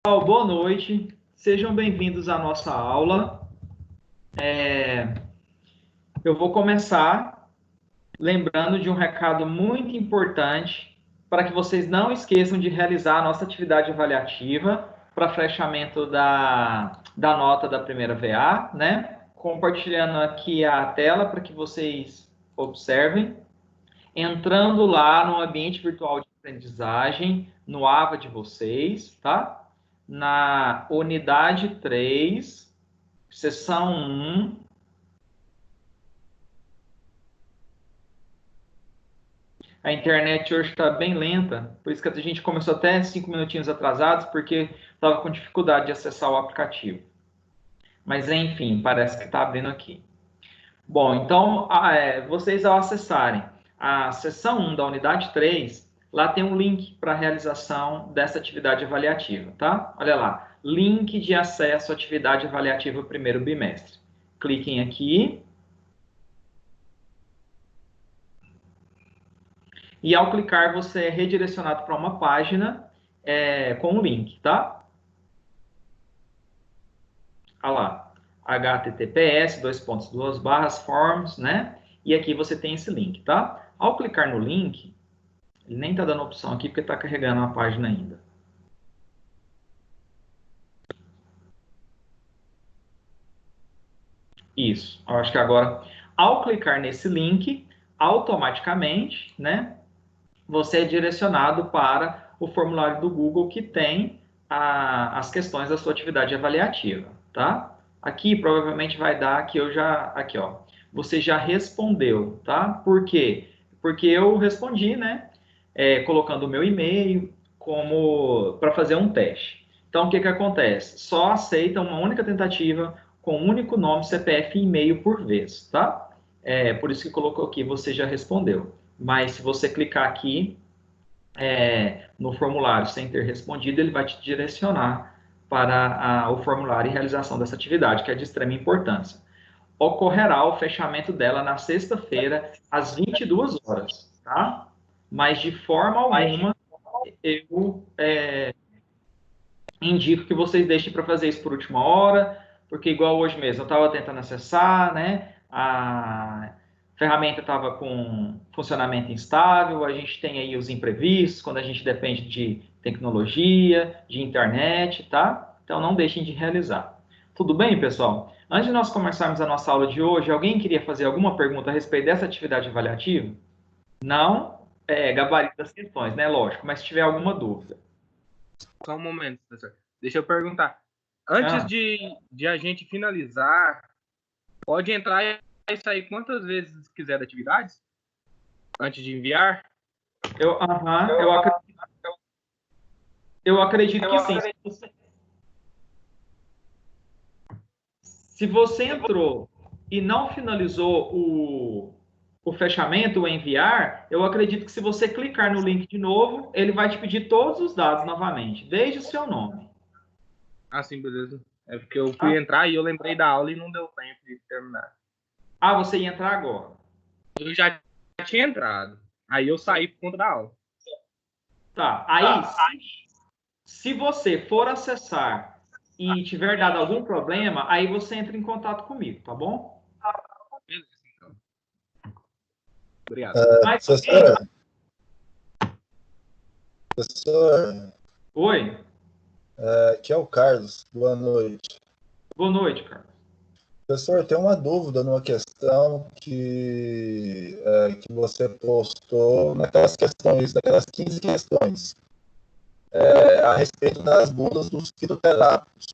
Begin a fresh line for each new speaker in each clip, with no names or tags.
Boa noite, sejam bem-vindos à nossa aula. Eu vou começar lembrando de um recado muito importante para que vocês não esqueçam de realizar a nossa atividade avaliativa para fechamento da nota da primeira VA, né? Compartilhando aqui a tela para que vocês observem. Entrando lá no ambiente virtual de aprendizagem, no AVA de vocês, tá? Na unidade 3, seção 1. A internet hoje está bem lenta, por isso que a gente começou até 5 minutinhos atrasados, porque estava com dificuldade de acessar o aplicativo. Mas, enfim, parece que está abrindo aqui. Bom, então, vocês ao acessarem a seção 1 da unidade 3, lá tem um link para a realização dessa atividade avaliativa, tá? Olha lá, link de acesso à atividade avaliativa primeiro bimestre. Cliquem aqui. E ao clicar, você é redirecionado para uma página com um link, tá? Olha lá, https://forms, né? E aqui você tem esse link, tá? Ao clicar no link, ele nem está dando opção aqui porque está carregando a página ainda. Isso, eu acho que agora, ao clicar nesse link, automaticamente, né, você é direcionado para o formulário do Google que tem as questões da sua atividade avaliativa, tá? Aqui provavelmente vai dar que aqui ó, você já respondeu, tá? Por quê? Porque eu respondi, né, colocando o meu e-mail como para fazer um teste. Então, o que acontece? Só aceita uma única tentativa com um único nome, CPF e e-mail por vez, tá? Por isso que colocou aqui, você já respondeu. Mas se você clicar aqui no formulário sem ter respondido, ele vai te direcionar para o formulário e realização dessa atividade, que é de extrema importância. Ocorrerá o fechamento dela na sexta-feira, às 22 horas, tá? Mas de forma alguma, eu indico que vocês deixem para fazer isso por última hora, porque igual hoje mesmo, eu estava tentando acessar, né? A ferramenta estava com funcionamento instável, a gente tem aí os imprevistos, quando a gente depende de tecnologia, de internet, tá? Então não deixem de realizar. Tudo bem, pessoal? Antes de nós começarmos a nossa aula de hoje, alguém queria fazer alguma pergunta a respeito dessa atividade avaliativa? Não? Gabarito das questões, né? Lógico, mas se tiver alguma dúvida.
Só um momento, professor. Deixa eu perguntar. Antes de a gente finalizar, pode entrar e sair quantas vezes quiser da atividade? Antes de enviar?
Eu acredito que sim. Se você entrou e não finalizou o fechamento, o enviar, eu acredito que se você clicar no link de novo, ele vai te pedir todos os dados novamente, desde o seu nome.
Ah, sim, beleza. É porque eu fui entrar e eu lembrei da aula e não deu tempo de terminar.
Ah, você ia entrar agora?
Eu já tinha entrado. Aí eu saí por conta da aula.
Tá. Aí, se você for acessar e tiver dado algum problema, aí você entra em contato comigo, tá bom?
Beleza, então. Obrigado.
Professor,
Oi.
aqui é o Carlos. Boa noite.
Boa noite, Carlos.
Professor, tem uma dúvida numa questão que você postou naquelas questões, daquelas 15 questões, a respeito das bulas dos fitoterápicos.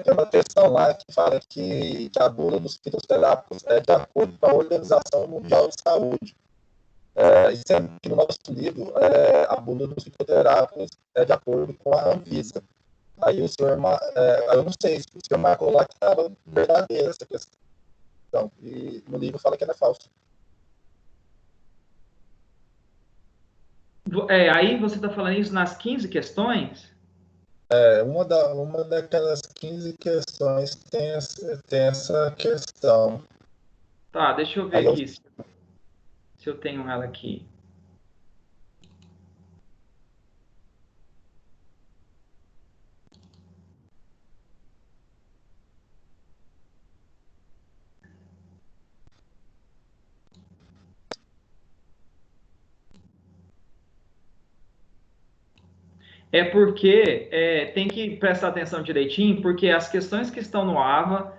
Tem uma questão lá que fala que a bula dos fitoterápicos é de acordo com a Organização Mundial de Saúde. Sendo que no nosso livro, a bula dos fitoterápicos é de acordo com a Anvisa. Aí o senhor, eu não sei se o senhor marcou lá que estava verdadeira essa questão, e no livro fala que era falso.
Aí você está falando isso nas 15 questões?
Uma daquelas 15 questões tem essa questão.
Tá, deixa eu ver aqui se eu tenho ela aqui. É porque tem que prestar atenção direitinho, porque as questões que estão no AVA,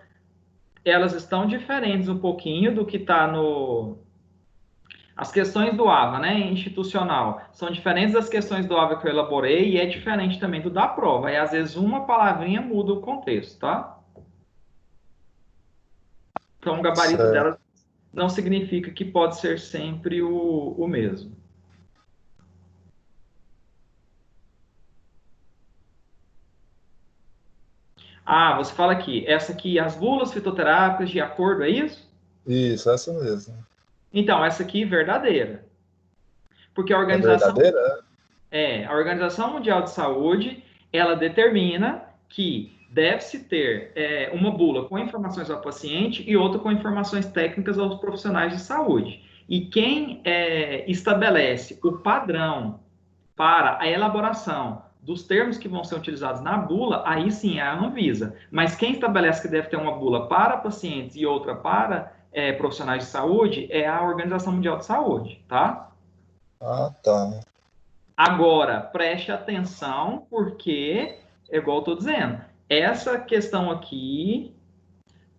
elas estão diferentes um pouquinho do que está no... As questões do AVA, né, institucional, são diferentes das questões do AVA que eu elaborei e é diferente também do da prova. E às vezes uma palavrinha muda o contexto, tá? Então o gabarito
Certo.
dela não significa que pode ser sempre o mesmo. Ah, você fala aqui, essa aqui, as bulas fitoterápicas de acordo, é isso?
Isso, essa mesmo.
Então, essa aqui é verdadeira. Porque a
É
Organização,
verdadeira?
a Organização Mundial de Saúde, ela determina que deve-se ter uma bula com informações ao paciente e outra com informações técnicas aos profissionais de saúde. E quem estabelece o padrão para a elaboração dos termos que vão ser utilizados na bula, aí sim é a Anvisa. Mas quem estabelece que deve ter uma bula para pacientes e outra para profissionais de saúde é a Organização Mundial de Saúde, tá?
Ah, tá.
Agora, preste atenção, porque, é igual eu estou dizendo, essa questão aqui,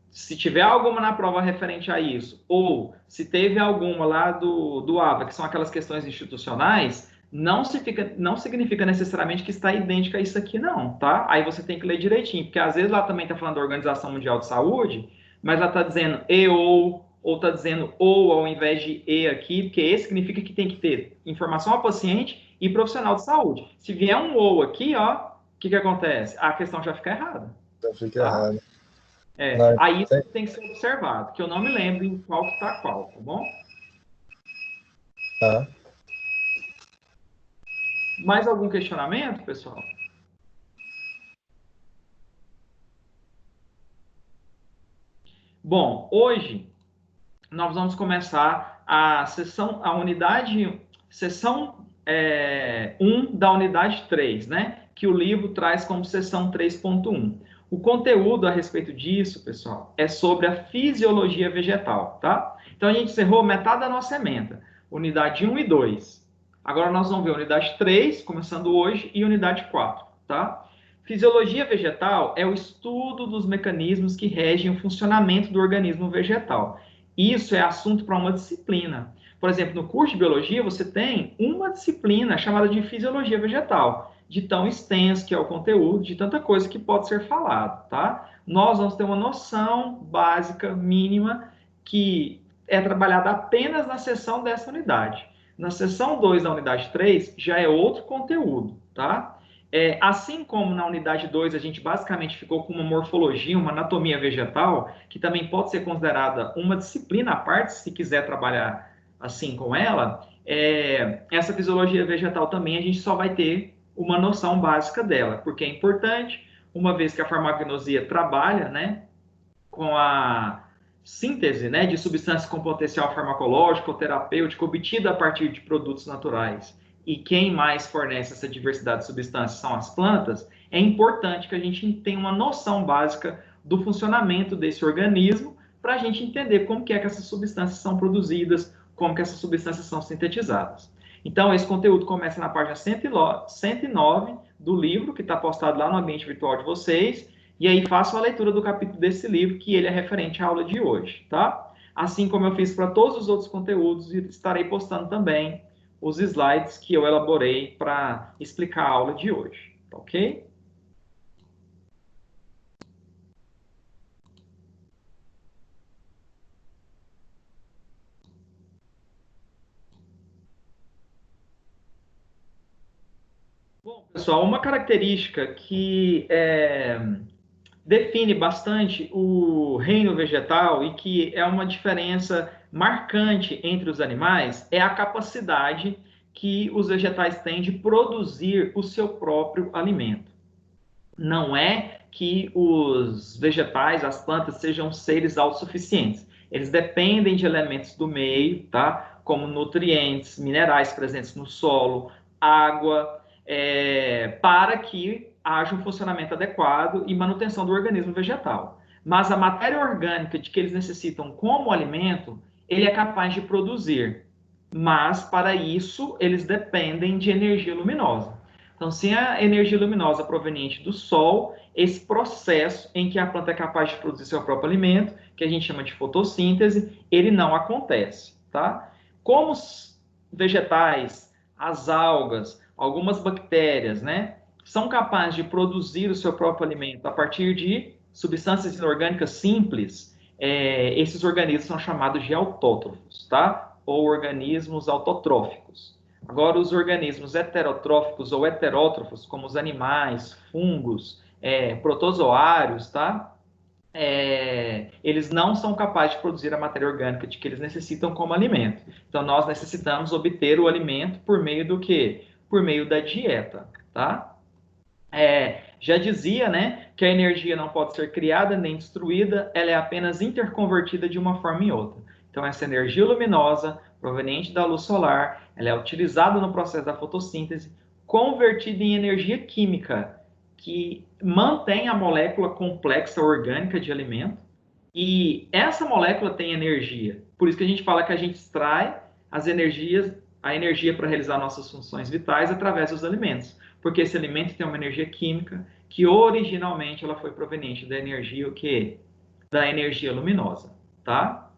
se tiver alguma na prova referente a isso, ou se teve alguma lá do AVA, que são aquelas questões institucionais, não significa necessariamente que está idêntica a isso aqui, não, tá? Aí você tem que ler direitinho, porque às vezes lá também está falando da Organização Mundial de Saúde, mas ela está dizendo e ou está dizendo ou ao invés de e aqui, porque e significa que tem que ter informação ao paciente e profissional de saúde. Se vier um ou aqui, ó, o que acontece? A questão já fica errada.
Já fica
Tá?
errado. Não,
Aí isso tem que ser observado, que eu não me lembro em qual que está qual, tá bom?
tá.
Mais algum questionamento, pessoal? Bom, hoje nós vamos começar a sessão 1 da unidade 3, né? Que o livro traz como sessão 3.1. O conteúdo a respeito disso, pessoal, é sobre a fisiologia vegetal, tá? Então a gente encerrou metade da nossa ementa, unidade 1 e 2. Agora nós vamos ver unidade 3, começando hoje, e unidade 4, tá? Fisiologia vegetal é o estudo dos mecanismos que regem o funcionamento do organismo vegetal. Isso é assunto para uma disciplina. Por exemplo, no curso de biologia, você tem uma disciplina chamada de fisiologia vegetal, de tão extenso que é o conteúdo, de tanta coisa que pode ser falado, tá? Nós vamos ter uma noção básica, mínima, que é trabalhada apenas na seção dessa unidade. Na seção 2 da unidade 3, já é outro conteúdo, tá? Assim como na unidade 2 a gente basicamente ficou com uma morfologia, uma anatomia vegetal, que também pode ser considerada uma disciplina à parte, se quiser trabalhar assim com ela, essa fisiologia vegetal também a gente só vai ter uma noção básica dela, porque é importante, uma vez que a farmacognosia trabalha, né, com a síntese, né, de substâncias com potencial farmacológico ou terapêutico obtida a partir de produtos naturais, e quem mais fornece essa diversidade de substâncias são as plantas, é importante que a gente tenha uma noção básica do funcionamento desse organismo para a gente entender como que essas substâncias são produzidas, como que essas substâncias são sintetizadas. Então, esse conteúdo começa na página 109 do livro, que está postado lá no ambiente virtual de vocês, e aí faço a leitura do capítulo desse livro, que ele é referente à aula de hoje, tá? Assim como eu fiz para todos os outros conteúdos, e estarei postando também os slides que eu elaborei para explicar a aula de hoje, ok? Bom, pessoal, uma característica que define bastante o reino vegetal e que é uma diferença marcante entre os animais é a capacidade que os vegetais têm de produzir o seu próprio alimento. Não é que os vegetais, as plantas, sejam seres autossuficientes. Eles dependem de elementos do meio, tá? Como nutrientes, minerais presentes no solo, água, para que haja um funcionamento adequado e manutenção do organismo vegetal. Mas a matéria orgânica de que eles necessitam como alimento, ele é capaz de produzir. Mas, para isso, eles dependem de energia luminosa. Então, sem a energia luminosa proveniente do sol, esse processo em que a planta é capaz de produzir seu próprio alimento, que a gente chama de fotossíntese, ele não acontece, tá? Como os vegetais, as algas, algumas bactérias, né, são capazes de produzir o seu próprio alimento a partir de substâncias inorgânicas simples, esses organismos são chamados de autótrofos, tá? Ou organismos autotróficos. Agora, os organismos heterotróficos ou heterótrofos, como os animais, fungos, protozoários, tá? Eles não são capazes de produzir a matéria orgânica de que eles necessitam como alimento. Então, nós necessitamos obter o alimento por meio do quê? Por meio da dieta, tá? Já dizia, né, que a energia não pode ser criada nem destruída, ela é apenas interconvertida de uma forma em outra. Então, essa energia luminosa proveniente da luz solar, ela é utilizada no processo da fotossíntese, convertida em energia química, que mantém a molécula complexa orgânica de alimento, e essa molécula tem energia. Por isso que a gente fala que a gente extrai as energias, a energia para realizar nossas funções vitais através dos alimentos, porque esse alimento tem uma energia química que originalmente ela foi proveniente da energia, o quê? Da energia luminosa, tá?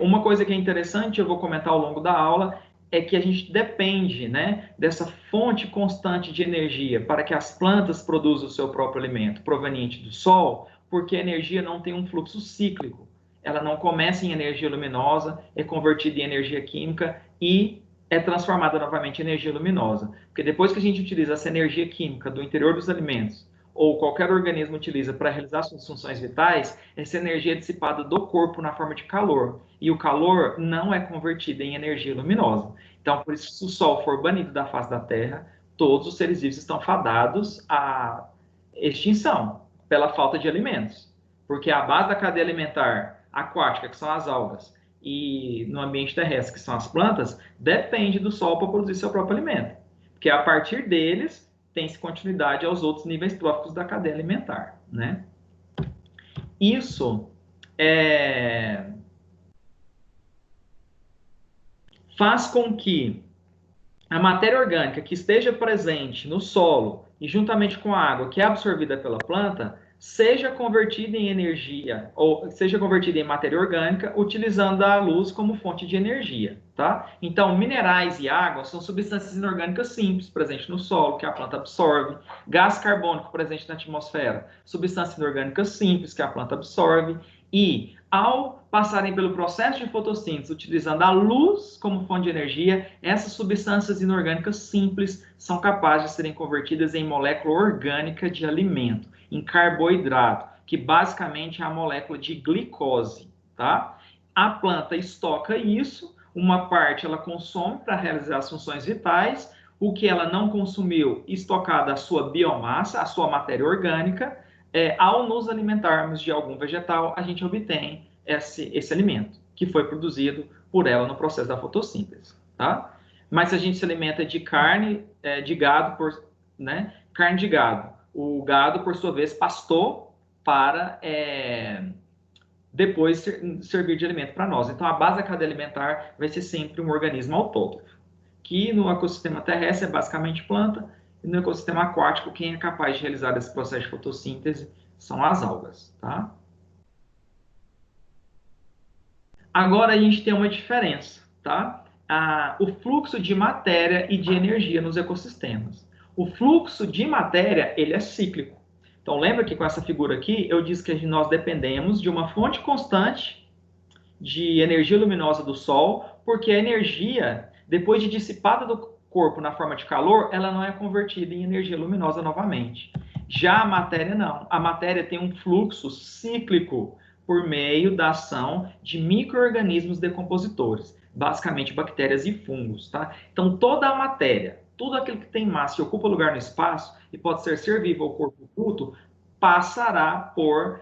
Uma coisa que é interessante, eu vou comentar ao longo da aula, é que a gente depende, né, dessa fonte constante de energia para que as plantas produzam o seu próprio alimento proveniente do sol, porque a energia não tem um fluxo cíclico. Ela não começa em energia luminosa, é convertida em energia química e é transformada novamente em energia luminosa. Porque depois que a gente utiliza essa energia química do interior dos alimentos, ou qualquer organismo utiliza para realizar suas funções vitais, essa energia é dissipada do corpo na forma de calor. E o calor não é convertido em energia luminosa. Então, por isso, se o Sol for banido da face da Terra, todos os seres vivos estão fadados à extinção pela falta de alimentos. Porque a base da cadeia alimentar aquática, que são as algas, e no ambiente terrestre, que são as plantas, depende do Sol para produzir seu próprio alimento. Porque a partir deles tem-se continuidade aos outros níveis tróficos da cadeia alimentar, né? Isso faz com que a matéria orgânica que esteja presente no solo e juntamente com a água que é absorvida pela planta seja convertida em energia, ou seja convertida em matéria orgânica, utilizando a luz como fonte de energia, tá? Então, minerais e água são substâncias inorgânicas simples, presentes no solo, que a planta absorve, gás carbônico presente na atmosfera, substâncias inorgânicas simples, que a planta absorve, e ao passarem pelo processo de fotossíntese, utilizando a luz como fonte de energia, essas substâncias inorgânicas simples são capazes de serem convertidas em molécula orgânica de alimento, em carboidrato, que basicamente é a molécula de glicose, tá? A planta estoca isso, uma parte ela consome para realizar as funções vitais, o que ela não consumiu, estocada a sua biomassa, a sua matéria orgânica, ao nos alimentarmos de algum vegetal, a gente obtém esse alimento, que foi produzido por ela no processo da fotossíntese, tá? Mas se a gente se alimenta de carne de gado, né? Carne de gado, o gado, por sua vez, pastou para depois servir de alimento para nós. Então, a base da cadeia alimentar vai ser sempre um organismo autótrofo, que no ecossistema terrestre é basicamente planta, e no ecossistema aquático, quem é capaz de realizar esse processo de fotossíntese são as algas, tá? Agora a gente tem uma diferença, tá? O fluxo de matéria e de energia nos ecossistemas. O fluxo de matéria, ele é cíclico. Então, lembra que com essa figura aqui, eu disse que nós dependemos de uma fonte constante de energia luminosa do Sol, porque a energia, depois de dissipada do corpo na forma de calor, ela não é convertida em energia luminosa novamente. Já a matéria não. A matéria tem um fluxo cíclico por meio da ação de micro-organismos decompositores, basicamente bactérias e fungos, tá? Então, toda a matéria, tudo aquilo que tem massa e ocupa lugar no espaço, e pode ser ser vivo ou corpo bruto, passará por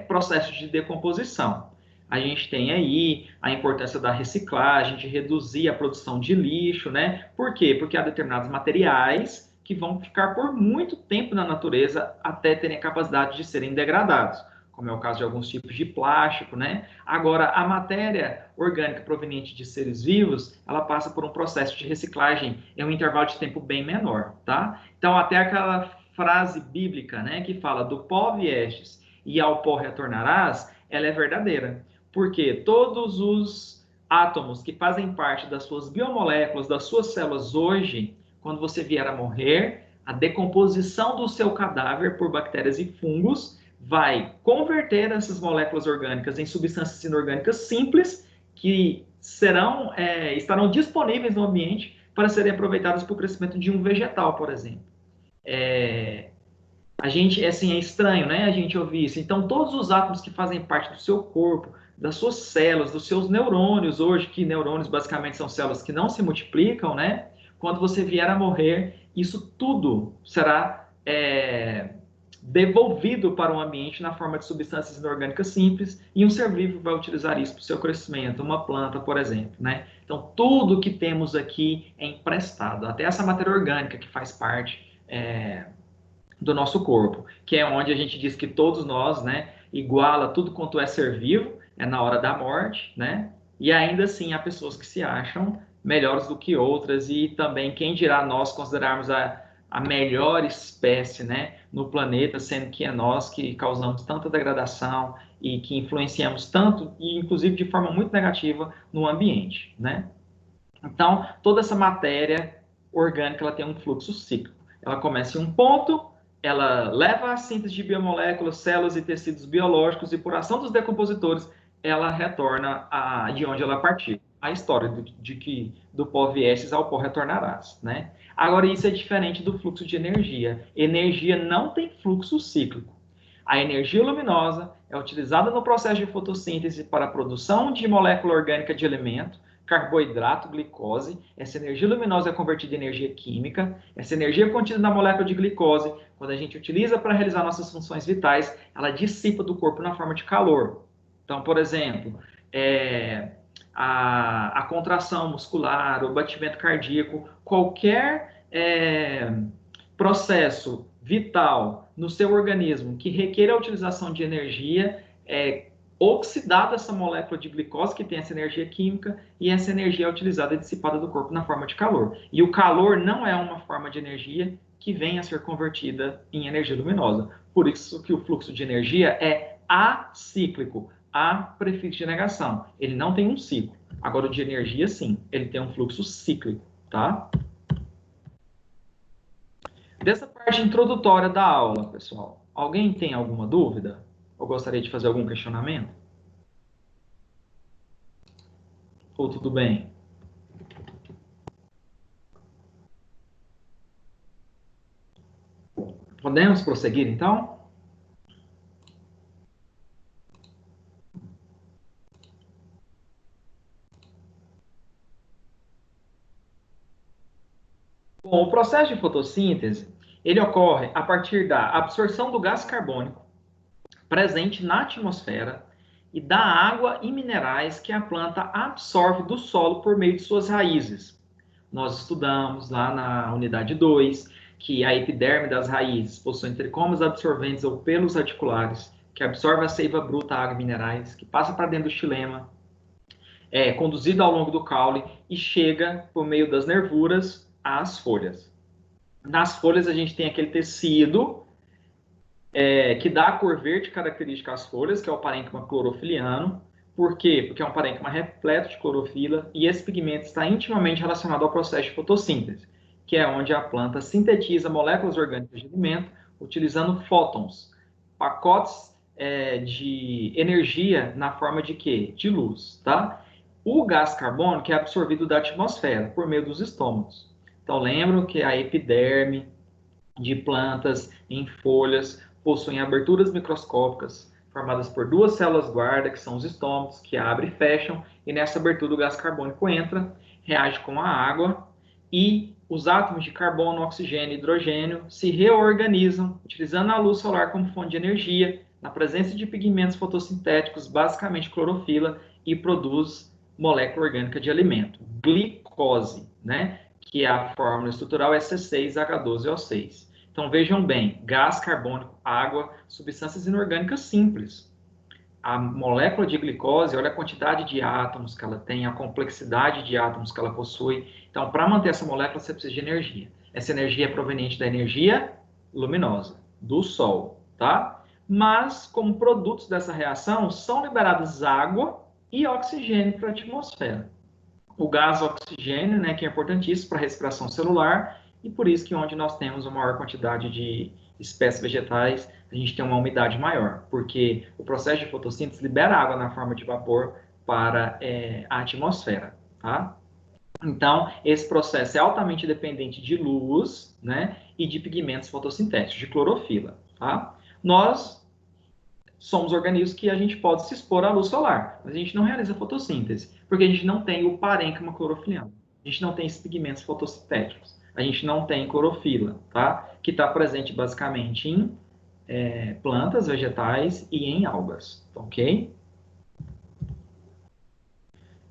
processos de decomposição. A gente tem aí a importância da reciclagem, de reduzir a produção de lixo, né? Por quê? Porque há determinados materiais que vão ficar por muito tempo na natureza até terem a capacidade de serem degradados, como é o caso de alguns tipos de plástico, né? Agora, a matéria orgânica proveniente de seres vivos, ela passa por um processo de reciclagem em um intervalo de tempo bem menor, tá? Então, até aquela frase bíblica, né, que fala do pó viestes e ao pó retornarás, ela é verdadeira, porque todos os átomos que fazem parte das suas biomoléculas, das suas células hoje, quando você vier a morrer, a decomposição do seu cadáver por bactérias e fungos vai converter essas moléculas orgânicas em substâncias inorgânicas simples que estarão disponíveis no ambiente para serem aproveitadas para o crescimento de um vegetal, por exemplo. A gente, assim, é estranho, né, a gente ouvir isso. Então, todos os átomos que fazem parte do seu corpo, das suas células, dos seus neurônios, hoje, que neurônios basicamente são células que não se multiplicam, né, quando você vier a morrer, isso tudo será devolvido para o ambiente na forma de substâncias inorgânicas simples, e um ser vivo vai utilizar isso para o seu crescimento, uma planta, por exemplo, né? Então, tudo que temos aqui é emprestado, até essa matéria orgânica que faz parte do nosso corpo, que é onde a gente diz que todos nós, né, iguala tudo quanto é ser vivo, é na hora da morte, né? E ainda assim há pessoas que se acham melhores do que outras, e também quem dirá nós considerarmos a melhor espécie, né, no planeta, sendo que é nós que causamos tanta degradação e que influenciamos tanto, e inclusive de forma muito negativa, no ambiente, né? Então, toda essa matéria orgânica, ela tem um fluxo cíclico. Ela começa em um ponto, ela leva a síntese de biomoléculas, células e tecidos biológicos, e por ação dos decompositores, ela retorna de onde ela partiu. A história de que do pó viestes ao pó retornarás, né? Agora, isso é diferente do fluxo de energia. Energia não tem fluxo cíclico. A energia luminosa é utilizada no processo de fotossíntese para a produção de molécula orgânica de alimento, carboidrato, glicose. Essa energia luminosa é convertida em energia química. Essa energia contida na molécula de glicose, quando a gente utiliza para realizar nossas funções vitais, ela dissipa do corpo na forma de calor. Então, por exemplo, a contração muscular, o batimento cardíaco, qualquer processo vital no seu organismo que requer a utilização de energia, oxidada essa molécula de glicose que tem essa energia química, e essa energia é utilizada e dissipada do corpo na forma de calor. E o calor não é uma forma de energia que venha a ser convertida em energia luminosa. Por isso que o fluxo de energia é acíclico. A prefixo de negação. Ele não tem um ciclo. Agora, o de energia, sim. Ele tem um fluxo cíclico, tá? Dessa parte introdutória da aula, pessoal, alguém tem alguma dúvida? Ou gostaria de fazer algum questionamento? Ou tudo bem? Podemos prosseguir, então? Bom, o processo de fotossíntese, ele ocorre a partir da absorção do gás carbônico presente na atmosfera e da água e minerais que a planta absorve do solo por meio de suas raízes. Nós estudamos lá na unidade 2 que a epiderme das raízes possui tricomas absorventes ou pelos articulares, que absorve a seiva bruta, água e minerais, que passa para dentro do xilema, é conduzido ao longo do caule e chega por meio das nervuras às folhas. Nas folhas a gente tem aquele tecido que dá a cor verde característica às folhas, que é o parênquima clorofiliano. Por quê? Porque é um parênquima repleto de clorofila, e esse pigmento está intimamente relacionado ao processo de fotossíntese, que é onde a planta sintetiza moléculas orgânicas de alimento utilizando fótons, pacotes de energia na forma de quê? De luz, tá? O gás carbônico é absorvido da atmosfera por meio dos estômagos. Então, lembram que a epiderme de plantas em folhas possuem aberturas microscópicas formadas por duas células guarda, que são os estômagos, que abrem e fecham, e nessa abertura o gás carbônico entra, reage com a água, e os átomos de carbono, oxigênio e hidrogênio se reorganizam, utilizando a luz solar como fonte de energia, na presença de pigmentos fotossintéticos, basicamente clorofila, e produz molécula orgânica de alimento, glicose, né? Que a fórmula estrutural é C6H12O6. Então, vejam bem, gás carbônico, água, substâncias inorgânicas simples. a molécula de glicose, olha a quantidade de átomos que ela tem, a complexidade de átomos que ela possui. Então, para manter essa molécula, você precisa de energia. Essa energia é proveniente da energia luminosa, do Sol, tá? Mas, como produtos dessa reação, são liberados água e oxigênio para a atmosfera. O gás oxigênio, né, que é importantíssimo para a respiração celular, e por isso que onde nós temos uma maior quantidade de espécies vegetais, a gente tem uma umidade maior, porque o processo de fotossíntese libera água na forma de vapor para a atmosfera, tá? Então, esse processo é altamente dependente de luz, né, e de pigmentos fotossintéticos, de clorofila, tá? Nós somos organismos que a gente pode se expor à luz solar, mas a gente não realiza fotossíntese, porque a gente não tem o parênquima clorofiliano. A gente não tem esses pigmentos fotossintéticos. A gente não tem clorofila, tá? Que está presente basicamente em plantas, vegetais e em algas, ok?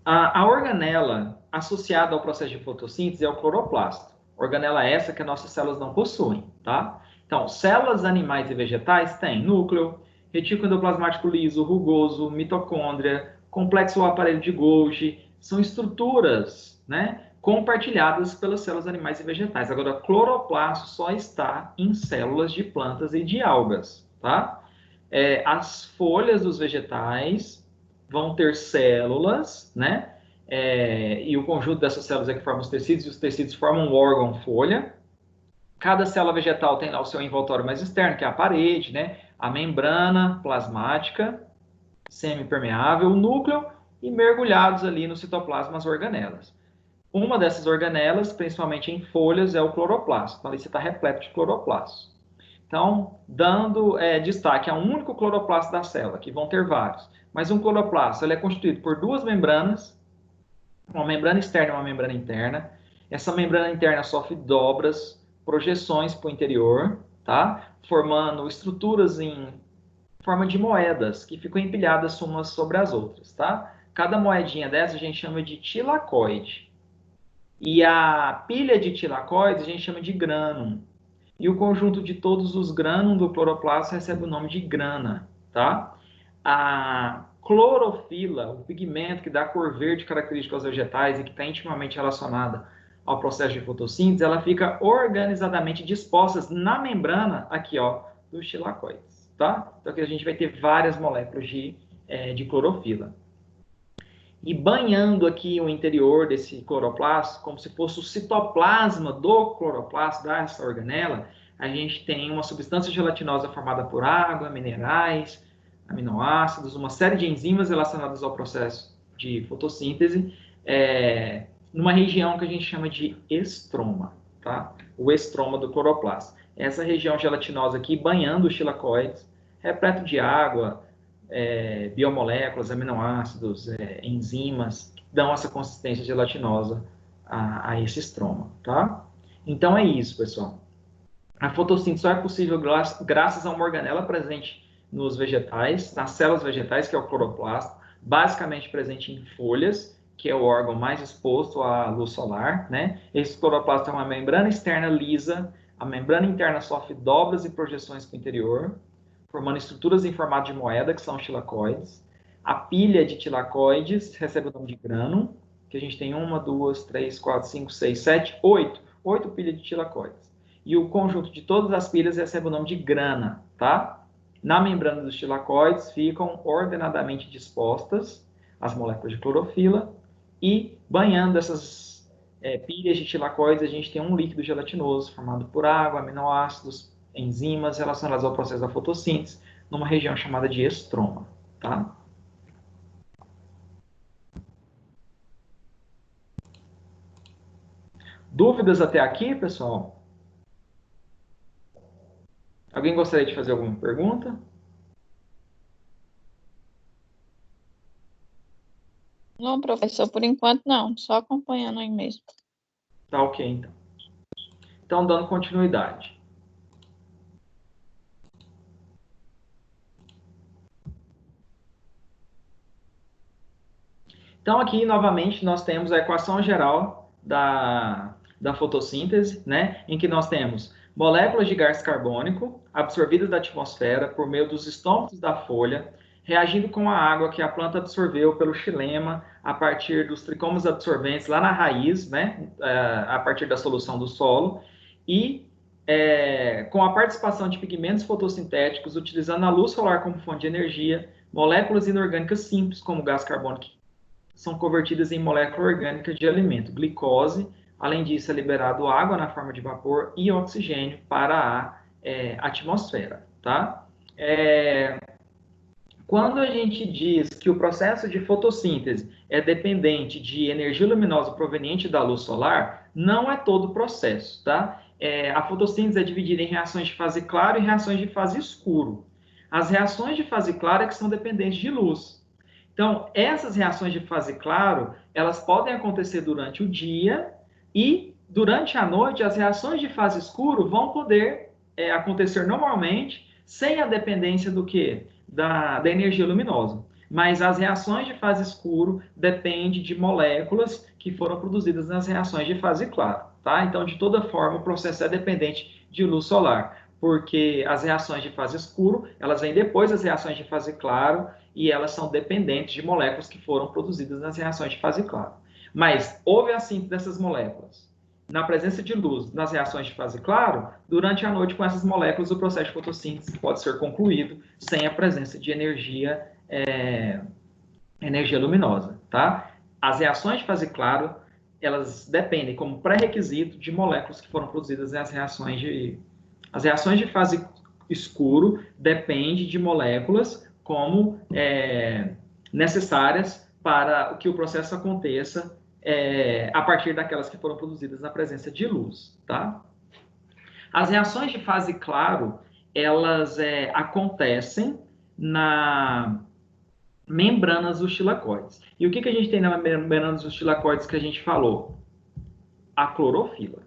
A organela associada ao processo de fotossíntese é o cloroplasto. Organela essa que as nossas células não possuem, tá? Então, células animais e vegetais têm núcleo, retículo endoplasmático liso, rugoso, mitocôndria, complexo ou aparelho de Golgi, são estruturas, né, compartilhadas pelas células animais e vegetais. Agora, cloroplasto só está em células de plantas e de algas, tá? As folhas dos vegetais vão ter células, né? E o conjunto dessas células é que formam os tecidos, e os tecidos formam um órgão folha. Cada célula vegetal tem lá o seu envoltório mais externo, que é a parede, né? A membrana plasmática, semipermeável, o núcleo e mergulhados ali no citoplasma as organelas. Uma dessas organelas, principalmente em folhas, é o cloroplasto. Então, ali você está repleto de cloroplastos. Então, dando destaque a um único cloroplasto da célula, que vão ter vários. Mas um cloroplasto ele é constituído por duas membranas, uma membrana externa e uma membrana interna. Essa membrana interna sofre dobras, projeções para o interior, tá? Formando estruturas em forma de moedas, que ficam empilhadas umas sobre as outras, tá? Cada moedinha dessa a gente chama de tilacoide. E a pilha de tilacoides a gente chama de grânum. E o conjunto de todos os grânulos do cloroplasto recebe o nome de grana, tá? A clorofila, o pigmento que dá cor verde característica aos vegetais e que está intimamente relacionada ao processo de fotossíntese, ela fica organizadamente dispostas na membrana aqui, ó, dos tilacoides, tá? Então aqui a gente vai ter várias moléculas de clorofila. E banhando aqui o interior desse cloroplasto, como se fosse o citoplasma do cloroplasto, dessa organela, a gente tem uma substância gelatinosa formada por água, minerais, aminoácidos, uma série de enzimas relacionadas ao processo de fotossíntese, numa região que a gente chama de estroma, tá? O estroma do cloroplasto. Essa região gelatinosa aqui, banhando os tilacoides, repleto de água, biomoléculas, aminoácidos, enzimas, que dão essa consistência gelatinosa a esse estroma, tá? Então é isso, pessoal. A fotossíntese só é possível graças a uma organela presente nos vegetais, nas células vegetais, que é o cloroplasto, basicamente presente em folhas, que é o órgão mais exposto à luz solar, né? Esse cloroplasto é uma membrana externa lisa, a membrana interna sofre dobras e projeções para o interior, formando estruturas em formato de moeda, que são os tilacoides. A pilha de tilacoides recebe o nome de grânum, que a gente tem 1, 2, 3, 4, 5, 6, 7, 8 pilhas de tilacoides. E o conjunto de todas as pilhas recebe o nome de grana, tá? Na membrana dos tilacoides ficam ordenadamente dispostas as moléculas de clorofila e banhando essas pilhas de tilacoides a gente tem um líquido gelatinoso formado por água, aminoácidos, enzimas relacionadas ao processo da fotossíntese, numa região chamada de estroma, tá? Dúvidas até aqui, pessoal? Alguém gostaria de fazer alguma pergunta?
Não, professor, por enquanto não, só acompanhando aí mesmo.
Tá ok, então. Então, dando continuidade. Então, aqui, novamente, nós temos a equação geral da fotossíntese, né? Em que nós temos moléculas de gás carbônico absorvidas da atmosfera por meio dos estômatos da folha, reagindo com a água que a planta absorveu pelo xilema a partir dos tricomas absorventes lá na raiz, né, a partir da solução do solo, e com a participação de pigmentos fotossintéticos, utilizando a luz solar como fonte de energia, moléculas inorgânicas simples, como gás carbônico, são convertidas em molécula orgânica de alimento, glicose. Além disso, é liberado água na forma de vapor e oxigênio para a atmosfera, tá? Quando a gente diz que o processo de fotossíntese é dependente de energia luminosa proveniente da luz solar, não é todo o processo, tá? A fotossíntese é dividida em reações de fase clara e reações de fase escuro. As reações de fase clara é que são dependentes de luz. Então, essas reações de fase claro, elas podem acontecer durante o dia e durante a noite, as reações de fase escuro vão poder acontecer normalmente, sem a dependência do quê? Da energia luminosa. Mas as reações de fase escuro dependem de moléculas que foram produzidas nas reações de fase claro, tá? Então, de toda forma, o processo é dependente de luz solar, porque as reações de fase escuro, elas vêm depois das reações de fase claro e elas são dependentes de moléculas que foram produzidas nas reações de fase claro. Mas houve a síntese dessas moléculas na presença de luz nas reações de fase claro, durante a noite com essas moléculas o processo de fotossíntese pode ser concluído sem a presença de energia luminosa, tá? As reações de fase claro, elas dependem como pré-requisito de moléculas que foram produzidas nas reações de... As reações de fase escuro dependem de moléculas como necessárias para que o processo aconteça a partir daquelas que foram produzidas na presença de luz, tá? As reações de fase claro, elas acontecem na membranas dos tilacoides. E o que a gente tem na membrana dos tilacoides que a gente falou? A clorofila.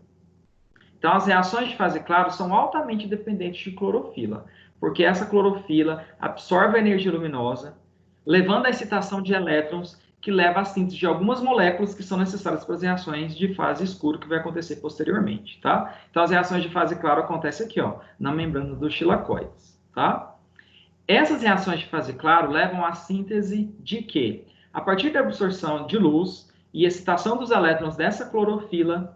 Então, as reações de fase claro são altamente dependentes de clorofila, porque essa clorofila absorve a energia luminosa, levando à excitação de elétrons, que leva à síntese de algumas moléculas que são necessárias para as reações de fase escuro que vai acontecer posteriormente, tá? Então, as reações de fase claro acontecem aqui, ó, na membrana dos tilacoides, tá? Essas reações de fase claro levam à síntese de quê? A partir da absorção de luz e excitação dos elétrons dessa clorofila,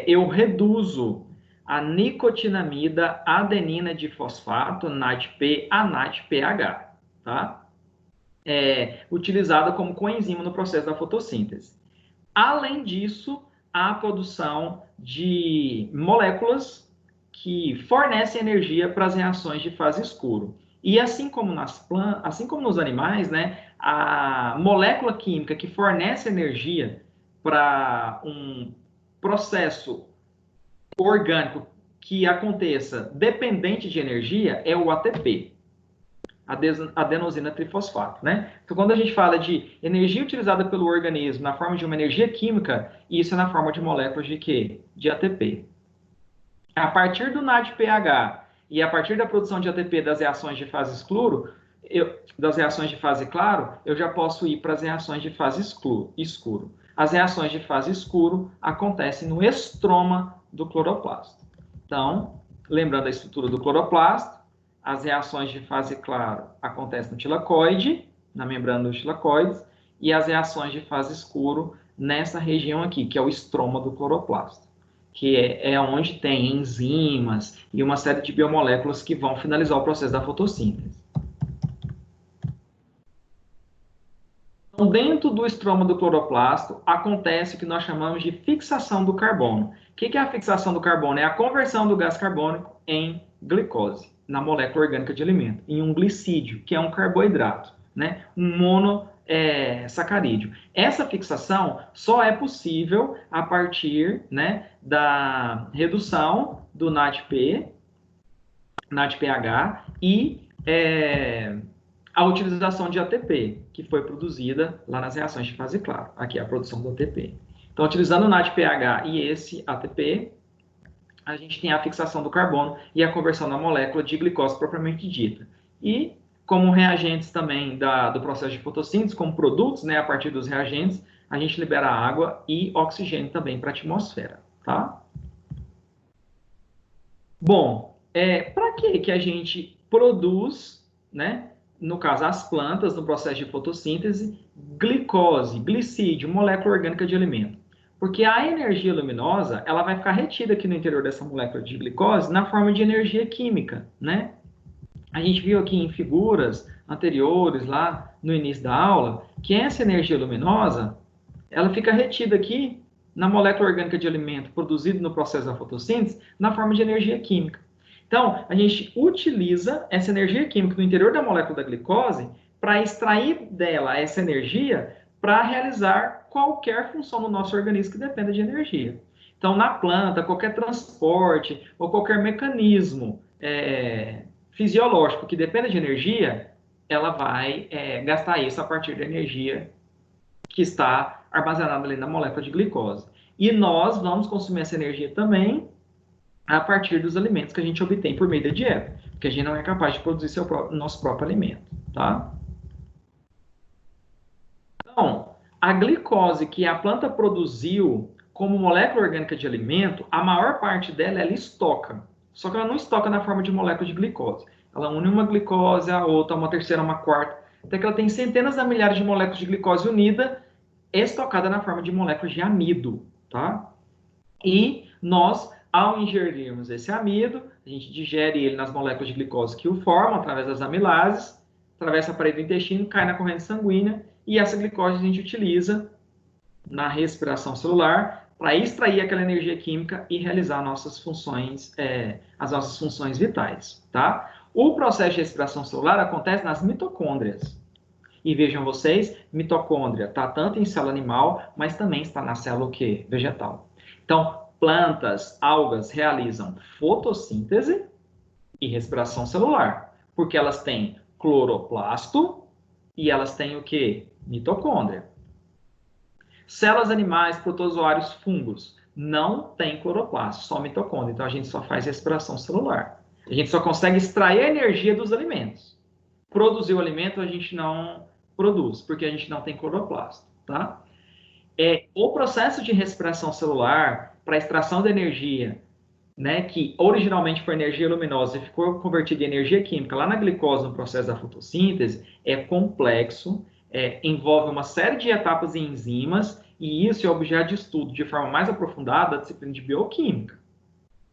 eu reduzo a nicotinamida adenina difosfato, NADP, a NADPH, tá? Utilizada como coenzima no processo da fotossíntese. Além disso, há a produção de moléculas que fornecem energia para as reações de fase escuro. E assim como assim como nos animais, né, a molécula química que fornece energia para um processo orgânico que aconteça dependente de energia é o ATP. Adenosina trifosfato, né? Então, quando a gente fala de energia utilizada pelo organismo na forma de uma energia química, isso é na forma de moléculas de quê? De ATP. A partir do NADPH e a partir da produção de ATP das reações de fase escuro, das reações de fase claro, eu já posso ir para as reações de fase escuro. As reações de fase escuro acontecem no estroma do cloroplasto. Então, lembrando a estrutura do cloroplasto, as reações de fase claro acontecem no tilacoide, na membrana dos tilacoides, e as reações de fase escuro nessa região aqui, que é o estroma do cloroplasto, que é onde tem enzimas e uma série de biomoléculas que vão finalizar o processo da fotossíntese. Então, dentro do estroma do cloroplasto, acontece o que nós chamamos de fixação do carbono. O que é a fixação do carbono? É a conversão do gás carbônico em glicose, na molécula orgânica de alimento, em um glicídio, que é um carboidrato, né? Um monossacarídeo. Essa fixação só é possível a partir, né, da redução do NADPH e a utilização de ATP, que foi produzida lá nas reações de fase claro. Aqui é a produção do ATP. Então, utilizando o NADPH e esse ATP, a gente tem a fixação do carbono e a conversão da molécula de glicose propriamente dita. E, como reagentes também do processo de fotossíntese, como produtos, né, a partir dos reagentes, a gente libera água e oxigênio também para a atmosfera, tá? Bom, para que a gente produz, né, no caso as plantas, no processo de fotossíntese, glicose, glicídio, molécula orgânica de alimento. Porque a energia luminosa, ela vai ficar retida aqui no interior dessa molécula de glicose na forma de energia química, né? A gente viu aqui em figuras anteriores, lá no início da aula, que essa energia luminosa, ela fica retida aqui na molécula orgânica de alimento produzida no processo da fotossíntese na forma de energia química. Então, a gente utiliza essa energia química no interior da molécula da glicose para extrair dela essa energia para realizar qualquer função no nosso organismo que dependa de energia. Então, na planta, qualquer transporte ou qualquer mecanismo fisiológico que dependa de energia, ela vai gastar isso a partir da energia que está armazenada ali na molécula de glicose. E nós vamos consumir essa energia também a partir dos alimentos que a gente obtém por meio da dieta, porque a gente não é capaz de produzir nosso próprio alimento, tá? Então, a glicose que a planta produziu como molécula orgânica de alimento, a maior parte dela ela estoca. Só que ela não estoca na forma de molécula de glicose. Ela une uma glicose a outra, uma terceira, uma quarta, até que ela tem centenas de milhares de moléculas de glicose unida, estocada na forma de moléculas de amido, tá? E nós, ao ingerirmos esse amido, a gente digere ele nas moléculas de glicose que o formam, através das amilases, atravessa a parede do intestino, cai na corrente sanguínea, e essa glicose a gente utiliza na respiração celular para extrair aquela energia química e realizar nossas funções, as nossas funções vitais, tá? O processo de respiração celular acontece nas mitocôndrias. E vejam vocês, mitocôndria está tanto em célula animal, mas também está na célula o quê? Vegetal. Então, plantas, algas realizam fotossíntese e respiração celular, porque elas têm cloroplasto e elas têm o quê? Mitocôndria. Células animais, protozoários, fungos, não tem cloroplasto, só mitocôndria. Então, a gente só faz respiração celular. A gente só consegue extrair a energia dos alimentos. Produzir o alimento, a gente não produz, porque a gente não tem cloroplasto, tá? O processo de respiração celular, para extração da energia, né, que originalmente foi energia luminosa e ficou convertida em energia química lá na glicose no processo da fotossíntese, é complexo, envolve uma série de etapas e enzimas, e isso é objeto de estudo de forma mais aprofundada da disciplina de bioquímica.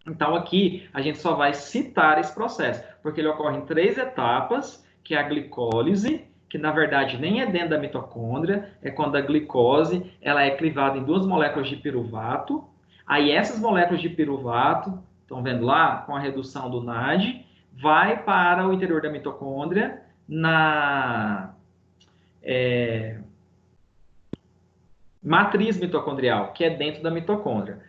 Então, aqui, a gente só vai citar esse processo, porque ele ocorre em 3 etapas, que é a glicólise, que na verdade nem é dentro da mitocôndria, é quando a glicose ela é clivada em 2 moléculas de piruvato. Aí essas moléculas de piruvato, estão vendo lá, com a redução do NAD, vai para o interior da mitocôndria, na matriz mitocondrial, que é dentro da mitocôndria.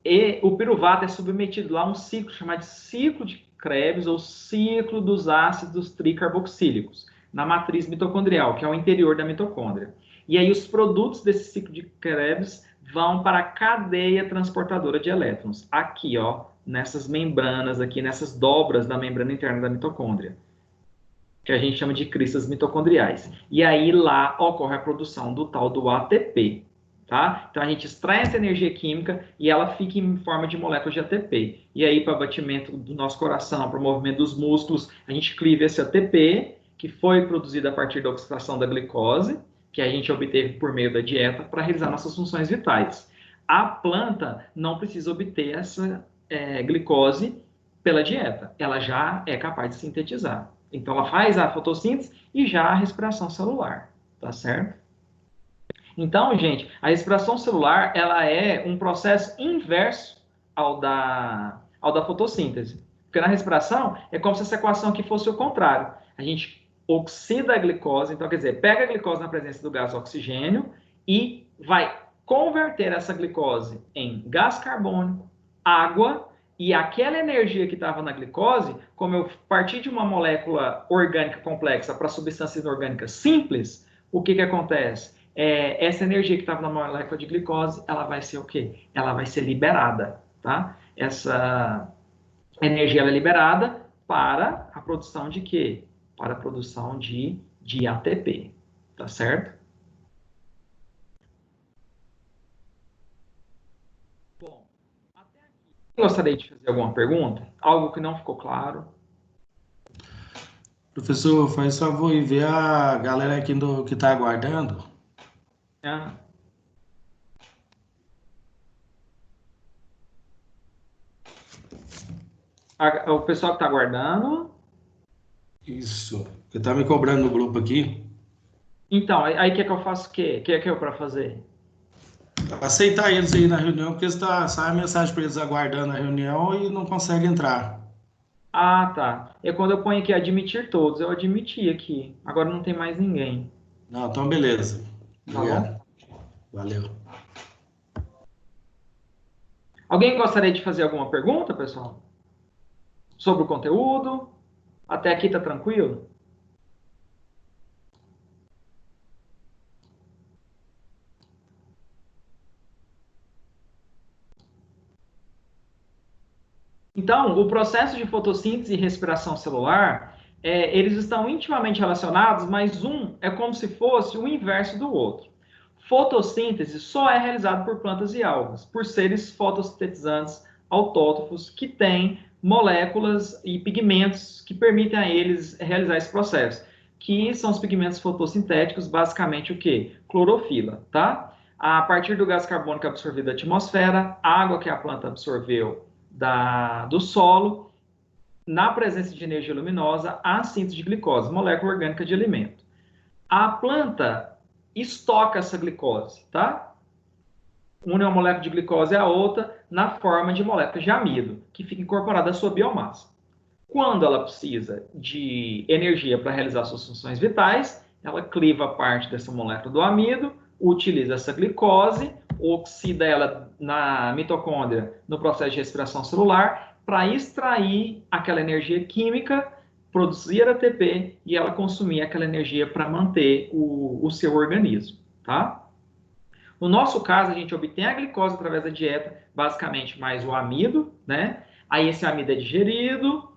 E o piruvato é submetido lá a um ciclo chamado de ciclo de Krebs, ou ciclo dos ácidos tricarboxílicos, na matriz mitocondrial, que é o interior da mitocôndria. E aí os produtos desse ciclo de Krebs vão para a cadeia transportadora de elétrons, aqui, ó, nessas membranas aqui, nessas dobras da membrana interna da mitocôndria, que a gente chama de cristas mitocondriais. E aí lá ocorre a produção do tal do ATP, tá? Então a gente extrai essa energia química e ela fica em forma de moléculas de ATP. E aí para batimento do nosso coração, para o movimento dos músculos, a gente cliva esse ATP, que foi produzido a partir da oxidação da glicose, que a gente obteve por meio da dieta para realizar nossas funções vitais. A planta não precisa obter essa glicose pela dieta, ela já é capaz de sintetizar. Então ela faz a fotossíntese e já a respiração celular, tá certo? Então, gente, a respiração celular ela é um processo inverso ao da fotossíntese. Porque na respiração é como se essa equação aqui fosse o contrário. A gente oxida a glicose, então quer dizer, pega a glicose na presença do gás oxigênio e vai converter essa glicose em gás carbônico, água, e aquela energia que estava na glicose, como eu parti de uma molécula orgânica complexa para substância inorgânica simples, o que acontece? Essa energia que estava na molécula de glicose, ela vai ser o quê? Ela vai ser liberada, tá? Essa energia ela é liberada para a produção de quê? Para a produção de ATP, tá certo? Bom, até aqui. Gostaria de fazer alguma pergunta? Algo que não ficou claro?
Professor, faz favor e vê a galera aqui que está aguardando.
Ah. O pessoal que está aguardando.
Isso. Você está me cobrando no grupo aqui.
Então, aí o que é que eu faço o quê? O que é que eu para fazer?
Aceitar eles aí na reunião, porque sai a mensagem para eles aguardando a reunião e não consegue entrar.
Ah, tá. É quando eu ponho aqui admitir todos, eu admiti aqui. Agora não tem mais ninguém.
Não, então beleza.
Tá
Obrigado.
bom?
Valeu.
Alguém gostaria de fazer alguma pergunta, pessoal? Sobre o conteúdo? Até aqui tá tranquilo? Então, o processo de fotossíntese e respiração celular, eles estão intimamente relacionados, mas um é como se fosse o inverso do outro. Fotossíntese só é realizada por plantas e algas, por seres fotossintetizantes autótrofos que têm moléculas e pigmentos que permitem a eles realizar esse processo, que são os pigmentos fotossintéticos, basicamente o quê? Clorofila, tá? A partir do gás carbônico absorvido da atmosfera, água que a planta absorveu do solo, na presença de energia luminosa, a síntese de glicose, molécula orgânica de alimento. A planta estoca essa glicose, tá? Une uma molécula de glicose à outra na forma de moléculas de amido, que fica incorporada à sua biomassa. Quando ela precisa de energia para realizar suas funções vitais, ela cliva parte dessa molécula do amido, utiliza essa glicose, oxida ela na mitocôndria no processo de respiração celular para extrair aquela energia química, produzir ATP e ela consumir aquela energia para manter o seu organismo, tá? No nosso caso, a gente obtém a glicose através da dieta, basicamente mais o amido, né? Aí esse amido é digerido,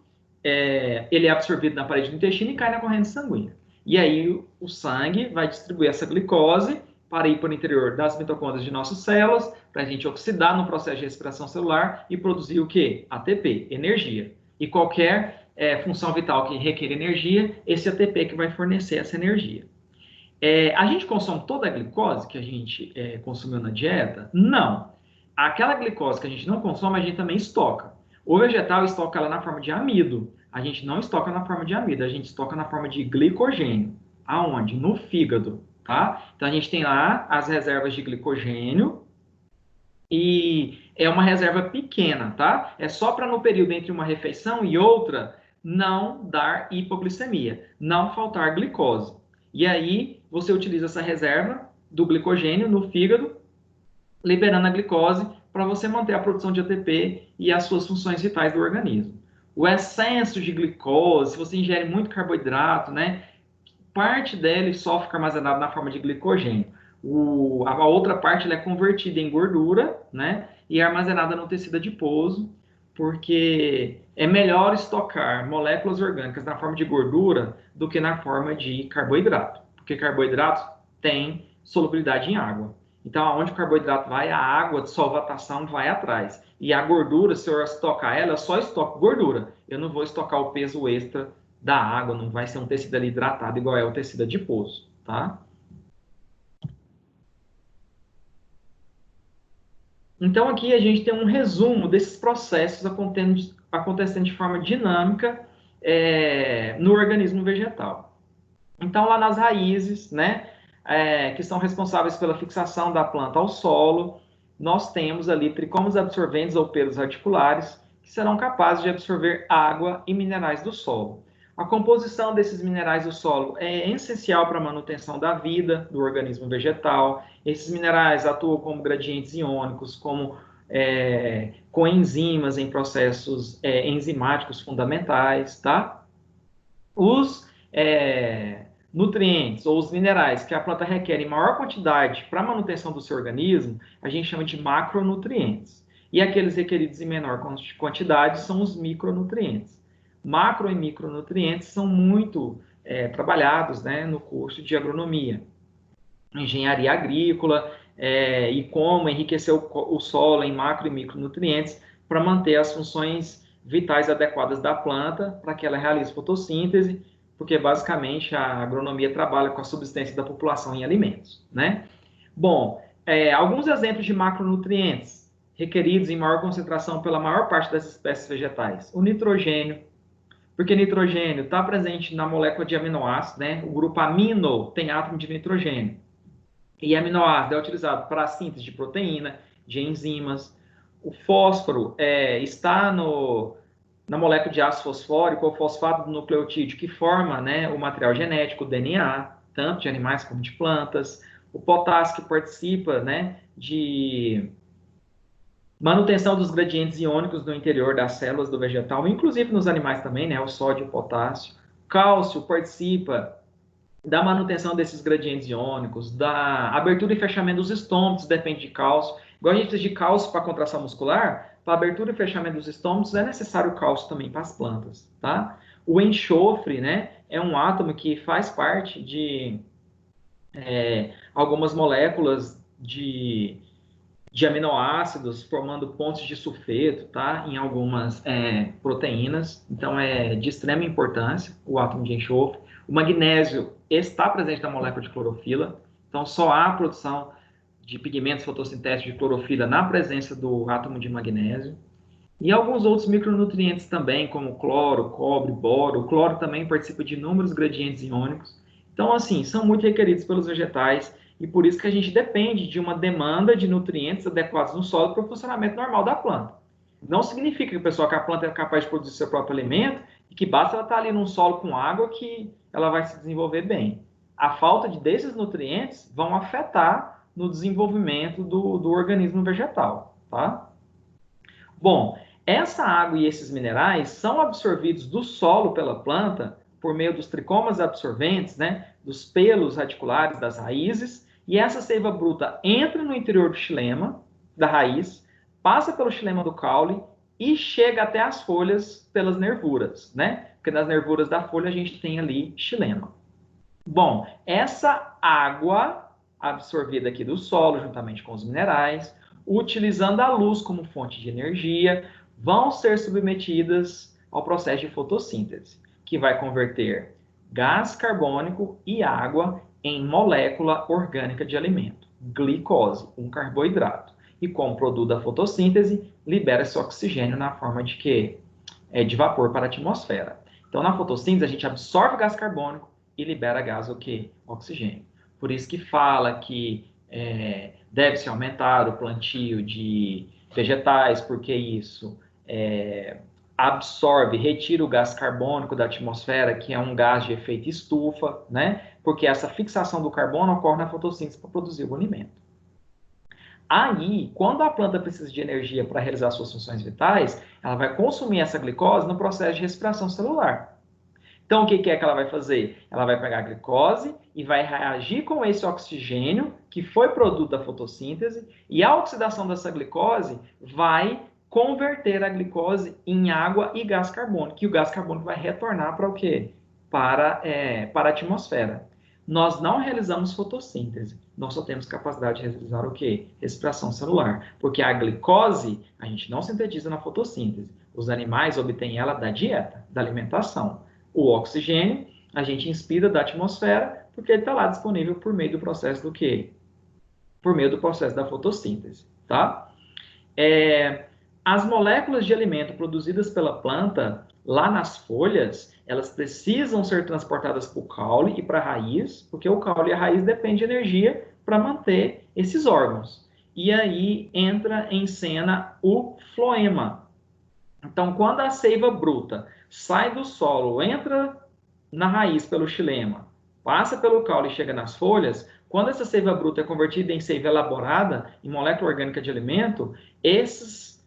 ele é absorvido na parede do intestino e cai na corrente sanguínea. E aí o sangue vai distribuir essa glicose para ir para o interior das mitocôndrias de nossas células, para a gente oxidar no processo de respiração celular e produzir o quê? ATP, energia. E qualquer função vital que requer energia, esse ATP que vai fornecer essa energia. A gente consome toda a glicose que a gente consumiu na dieta? Não. Aquela glicose que a gente não consome, a gente também estoca. O vegetal estoca ela na forma de amido. A gente não estoca na forma de amido, a gente estoca na forma de glicogênio. Aonde? No fígado, tá? Então a gente tem lá as reservas de glicogênio e é uma reserva pequena, tá? É só para no período entre uma refeição e outra não dar hipoglicemia, não faltar glicose. E aí você utiliza essa reserva do glicogênio no fígado, liberando a glicose para você manter a produção de ATP e as suas funções vitais do organismo. O excesso de glicose, se você ingere muito carboidrato, né, parte dele só fica armazenado na forma de glicogênio. A outra parte ela é convertida em gordura, né, e é armazenada no tecido adiposo, porque é melhor estocar moléculas orgânicas na forma de gordura do que na forma de carboidrato, porque carboidrato tem solubilidade em água. Então, aonde o carboidrato vai, a água de solvatação vai atrás. E a gordura, se eu estocar ela, eu só estoco gordura. Eu não vou estocar o peso extra da água, não vai ser um tecido ali hidratado igual é o tecido adiposo, tá? Então, aqui a gente tem um resumo desses processos acontecendo de forma dinâmica no organismo vegetal. Então, lá nas raízes, né, que são responsáveis pela fixação da planta ao solo, nós temos ali tricômonos absorventes ou pelos articulares, que serão capazes de absorver água e minerais do solo. A composição desses minerais do solo é essencial para a manutenção da vida do organismo vegetal. Esses minerais atuam como gradientes iônicos, como coenzimas em processos enzimáticos fundamentais, tá? Os nutrientes ou os minerais que a planta requer em maior quantidade para a manutenção do seu organismo, a gente chama de macronutrientes. E aqueles requeridos em menor quantidade são os micronutrientes. Macro e micronutrientes são muito trabalhados, né, no curso de agronomia, engenharia agrícola, e como enriquecer o solo em macro e micronutrientes para manter as funções vitais adequadas da planta, para que ela realize fotossíntese, porque basicamente a agronomia trabalha com a subsistência da população em alimentos, né? Bom, alguns exemplos de macronutrientes requeridos em maior concentração pela maior parte das espécies vegetais. O nitrogênio, porque nitrogênio está presente na molécula de aminoácidos, né? O grupo amino tem átomo de nitrogênio. E aminoácido é utilizado para a síntese de proteína, de enzimas. O fósforo está na molécula de ácido fosfórico, ou fosfato do nucleotídeo, que forma, né, o material genético, o DNA, tanto de animais como de plantas. O potássio, que participa, né, de manutenção dos gradientes iônicos no interior das células do vegetal, inclusive nos animais também, né, o sódio e o potássio. Cálcio participa da manutenção desses gradientes iônicos, da abertura e fechamento dos estômatos, depende de cálcio. Igual a gente precisa de cálcio para a contração muscular, para abertura e fechamento dos estômatos é necessário cálcio também para as plantas, tá? O enxofre, né, é um átomo que faz parte de algumas moléculas de aminoácidos, formando pontos de sulfeto, tá? Em algumas proteínas. Então, é de extrema importância o átomo de enxofre. O magnésio está presente na molécula de clorofila. Então, só há produção de pigmentos fotossintéticos de clorofila na presença do átomo de magnésio. E alguns outros micronutrientes também, como cloro, cobre, boro. O cloro também participa de inúmeros gradientes iônicos. Então, assim, são muito requeridos pelos vegetais. E por isso que a gente depende de uma demanda de nutrientes adequados no solo para o funcionamento normal da planta. Não significa, pessoal, que a planta é capaz de produzir seu próprio alimento e que basta ela estar ali num solo com água que ela vai se desenvolver bem. A falta desses nutrientes vão afetar no desenvolvimento do organismo vegetal, tá? Bom, essa água e esses minerais são absorvidos do solo pela planta por meio dos tricomas absorventes, né, dos pelos radiculares das raízes, e essa seiva bruta entra no interior do xilema da raiz, passa pelo xilema do caule e chega até as folhas pelas nervuras, né? Porque nas nervuras da folha a gente tem ali xilema. Bom, essa água absorvida aqui do solo, juntamente com os minerais, utilizando a luz como fonte de energia, vão ser submetidas ao processo de fotossíntese, que vai converter gás carbônico e água em molécula orgânica de alimento, glicose, um carboidrato. E como produto da fotossíntese, libera-se oxigênio na forma de quê? De vapor para a atmosfera. Então, na fotossíntese, a gente absorve gás carbônico e libera gás o quê? Oxigênio. Por isso que fala que deve-se aumentar o plantio de vegetais, porque isso absorve, retira o gás carbônico da atmosfera, que é um gás de efeito estufa, né? Porque essa fixação do carbono ocorre na fotossíntese para produzir o alimento. Aí, quando a planta precisa de energia para realizar suas funções vitais, ela vai consumir essa glicose no processo de respiração celular. Então, o que é que ela vai fazer? Ela vai pegar a glicose e vai reagir com esse oxigênio, que foi produto da fotossíntese, e a oxidação dessa glicose vai converter a glicose em água e gás carbônico, e o gás carbônico vai retornar para o quê? Para a atmosfera. Nós não realizamos fotossíntese, nós só temos capacidade de realizar o quê? Respiração celular, porque a glicose a gente não sintetiza na fotossíntese, os animais obtêm ela da dieta, da alimentação. O oxigênio a gente inspira da atmosfera, porque ele está lá disponível por meio do processo do quê? Por meio do processo da fotossíntese, tá? As moléculas de alimento produzidas pela planta, lá nas folhas, elas precisam ser transportadas para o caule e para a raiz, porque o caule e a raiz dependem de energia para manter esses órgãos. E aí entra em cena o floema. Então, quando a seiva bruta sai do solo, entra na raiz pelo xilema, passa pelo caule e chega nas folhas, quando essa seiva bruta é convertida em seiva elaborada, em molécula orgânica de alimento, esses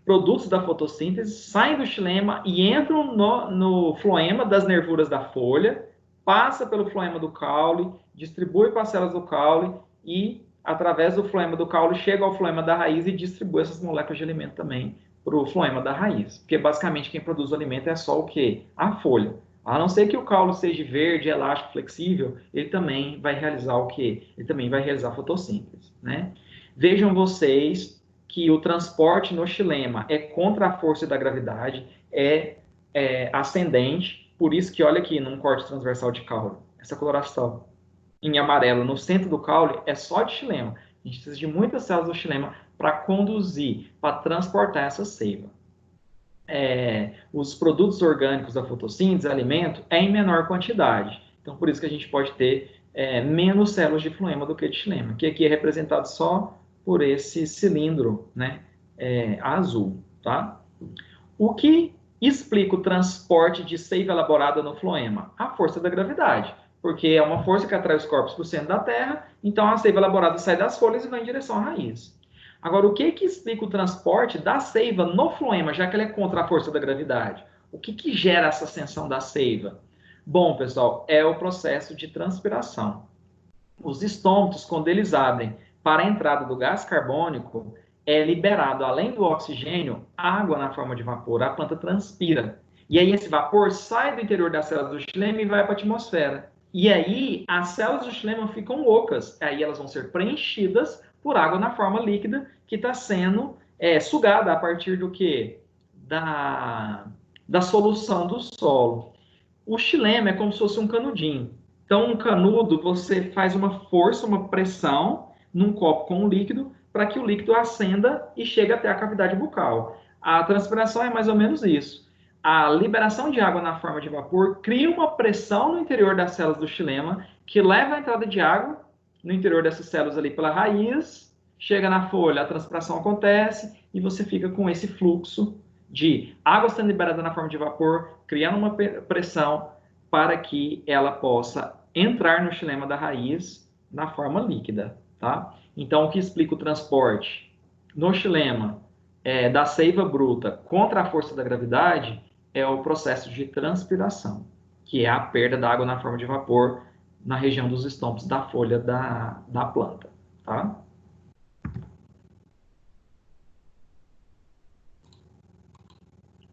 produtos da fotossíntese saem do xilema e entram no floema das nervuras da folha, passa pelo floema do caule, distribui para as células do caule e, através do floema do caule, chega ao floema da raiz e distribui essas moléculas de alimento também para o floema da raiz. Porque, basicamente, quem produz o alimento é só o quê? A folha. A não ser que o caule seja verde, elástico, flexível, ele também vai realizar o quê? Ele também vai realizar fotossíntese, né? Vejam vocês que o transporte no xilema é contra a força da gravidade, é ascendente, Por isso que olha aqui num corte transversal de caule, essa coloração em amarelo no centro do caule é só de xilema. A gente precisa de muitas células do xilema para conduzir, para transportar essa seiva. Os produtos orgânicos da fotossíntese, alimento, é em menor quantidade. Então, por isso que a gente pode ter menos células de floema do que de xilema, que aqui é representado só por esse cilindro, né, azul, tá? O que explica o transporte de seiva elaborada no floema? A força da gravidade, porque é uma força que atrai os corpos para o centro da Terra, então a seiva elaborada sai das folhas e vai em direção à raiz. Agora, o que explica o transporte da seiva no floema, já que ele é contra a força da gravidade? O que gera essa ascensão da seiva? Bom, pessoal, é o processo de transpiração. Os estômatos, quando eles abrem para a entrada do gás carbônico, é liberado, além do oxigênio, água na forma de vapor. A planta transpira. E aí esse vapor sai do interior das células do xilema e vai para a atmosfera. E aí as células do xilema ficam ocas. Aí elas vão ser preenchidas por água na forma líquida que está sendo sugada a partir do quê? Da solução do solo. O xilema é como se fosse um canudinho. Então, um canudo, você faz uma força, uma pressão num copo com um líquido para que o líquido ascenda e chegue até a cavidade bucal. A transpiração é mais ou menos isso. A liberação de água na forma de vapor cria uma pressão no interior das células do xilema que leva a entrada de água no interior dessas células ali pela raiz, chega na folha, a transpiração acontece e você fica com esse fluxo de água sendo liberada na forma de vapor, criando uma pressão para que ela possa entrar no xilema da raiz na forma líquida, tá? Então, o que explica o transporte no xilema da seiva bruta contra a força da gravidade é o processo de transpiração, que é a perda da água na forma de vapor na região dos estompos da folha da planta, tá?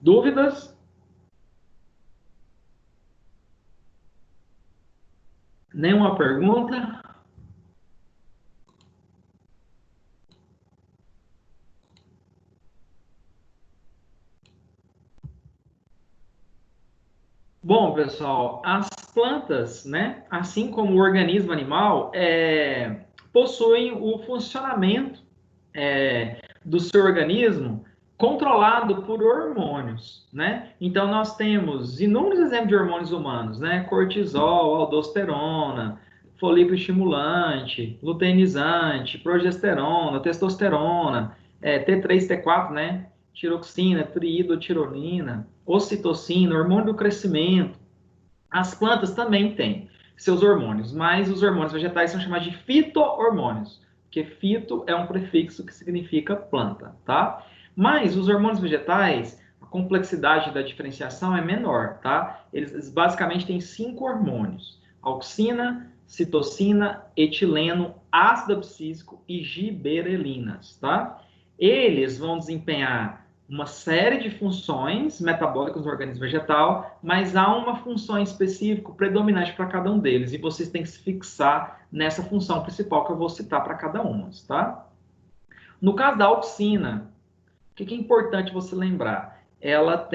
Dúvidas? Nenhuma pergunta? Bom, pessoal, as plantas, né, assim como o organismo animal, possuem o funcionamento do seu organismo controlado por hormônios, né? Então, nós temos inúmeros exemplos de hormônios humanos, né? Cortisol, aldosterona, folículo estimulante, luteinizante, progesterona, testosterona, T3, T4, né? Tiroxina, triidotirolina, ocitocina, hormônio do crescimento. As plantas também têm seus hormônios, mas os hormônios vegetais são chamados de fito-hormônios, porque fito é um prefixo que significa planta, tá? Mas os hormônios vegetais, a complexidade da diferenciação é menor, tá? Eles basicamente têm 5 hormônios: auxina, citocina, etileno, ácido abscísico e giberelinas, tá? Eles vão desempenhar uma série de funções metabólicas no organismo vegetal, mas há uma função específica predominante para cada um deles, e vocês têm que se fixar nessa função principal que eu vou citar para cada uma, tá? No caso da auxina, o que é importante você lembrar? Ela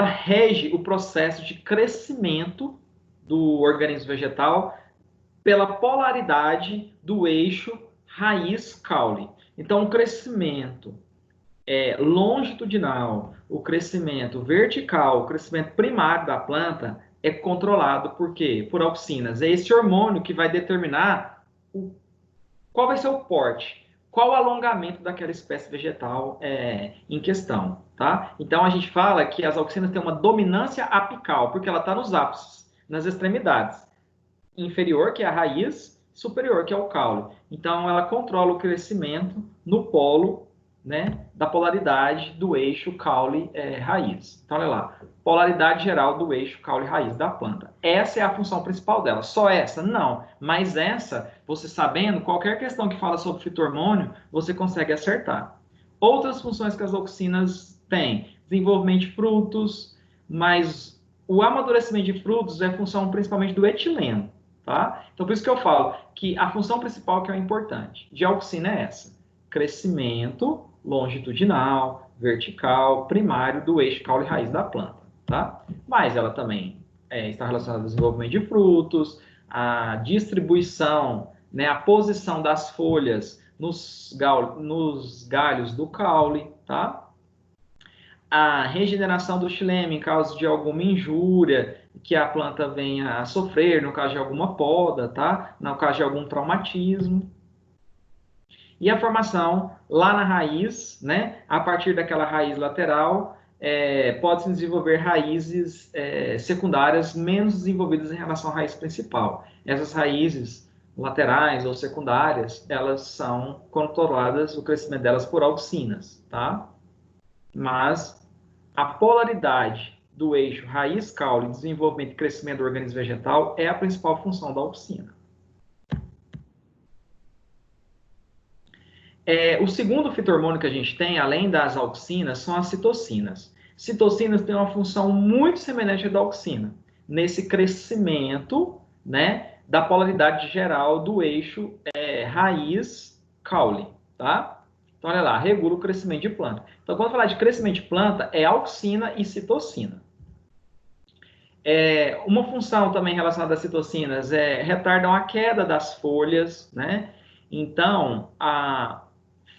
rege o processo de crescimento do organismo vegetal pela polaridade do eixo raiz-caule. Então, o crescimento longitudinal, o crescimento vertical, o crescimento primário da planta é controlado por quê? Por auxinas. É esse hormônio que vai determinar qual vai ser o porte, qual o alongamento daquela espécie vegetal em questão, tá? Então, a gente fala que as auxinas têm uma dominância apical, porque ela está nos ápices, nas extremidades. Inferior, que é a raiz, superior, que é o caule. Então, ela controla o crescimento no polo, né, da polaridade do eixo caule-raiz. Então, olha lá, polaridade geral do eixo caule-raiz da planta. Essa é a função principal dela. Só essa? Não. Mas essa, você sabendo, qualquer questão que fala sobre fito-hormônio, você consegue acertar. Outras funções que as auxinas têm: desenvolvimento de frutos, mas o amadurecimento de frutos é função principalmente do etileno. Tá? Então, por isso que eu falo que a função principal que é importante de auxina é essa: crescimento longitudinal, vertical, primário do eixo caule e raiz da planta, tá? Mas ela também está relacionada ao desenvolvimento de frutos, a distribuição, né, a posição das folhas nos galhos do caule, tá? A regeneração do xilema em caso de alguma injúria que a planta venha a sofrer, no caso de alguma poda, tá? No caso de algum traumatismo. E a formação lá na raiz, né? A partir daquela raiz lateral, pode-se desenvolver raízes secundárias menos desenvolvidas em relação à raiz principal. Essas raízes laterais ou secundárias, elas são controladas, o crescimento delas por auxinas, tá? Mas a polaridade do eixo raiz-caule, desenvolvimento e crescimento do organismo vegetal é a principal função da auxina. O segundo fito-hormônio que a gente tem, além das auxinas, são as citocinas. Citocinas têm uma função muito semelhante à da auxina, nesse crescimento, né, da polaridade geral do eixo raiz-caule, tá? Então, olha lá, regula o crescimento de planta. Então, quando falar de crescimento de planta, é auxina e citocina. Uma função também relacionada às citocinas retardam a queda das folhas, né? Então, a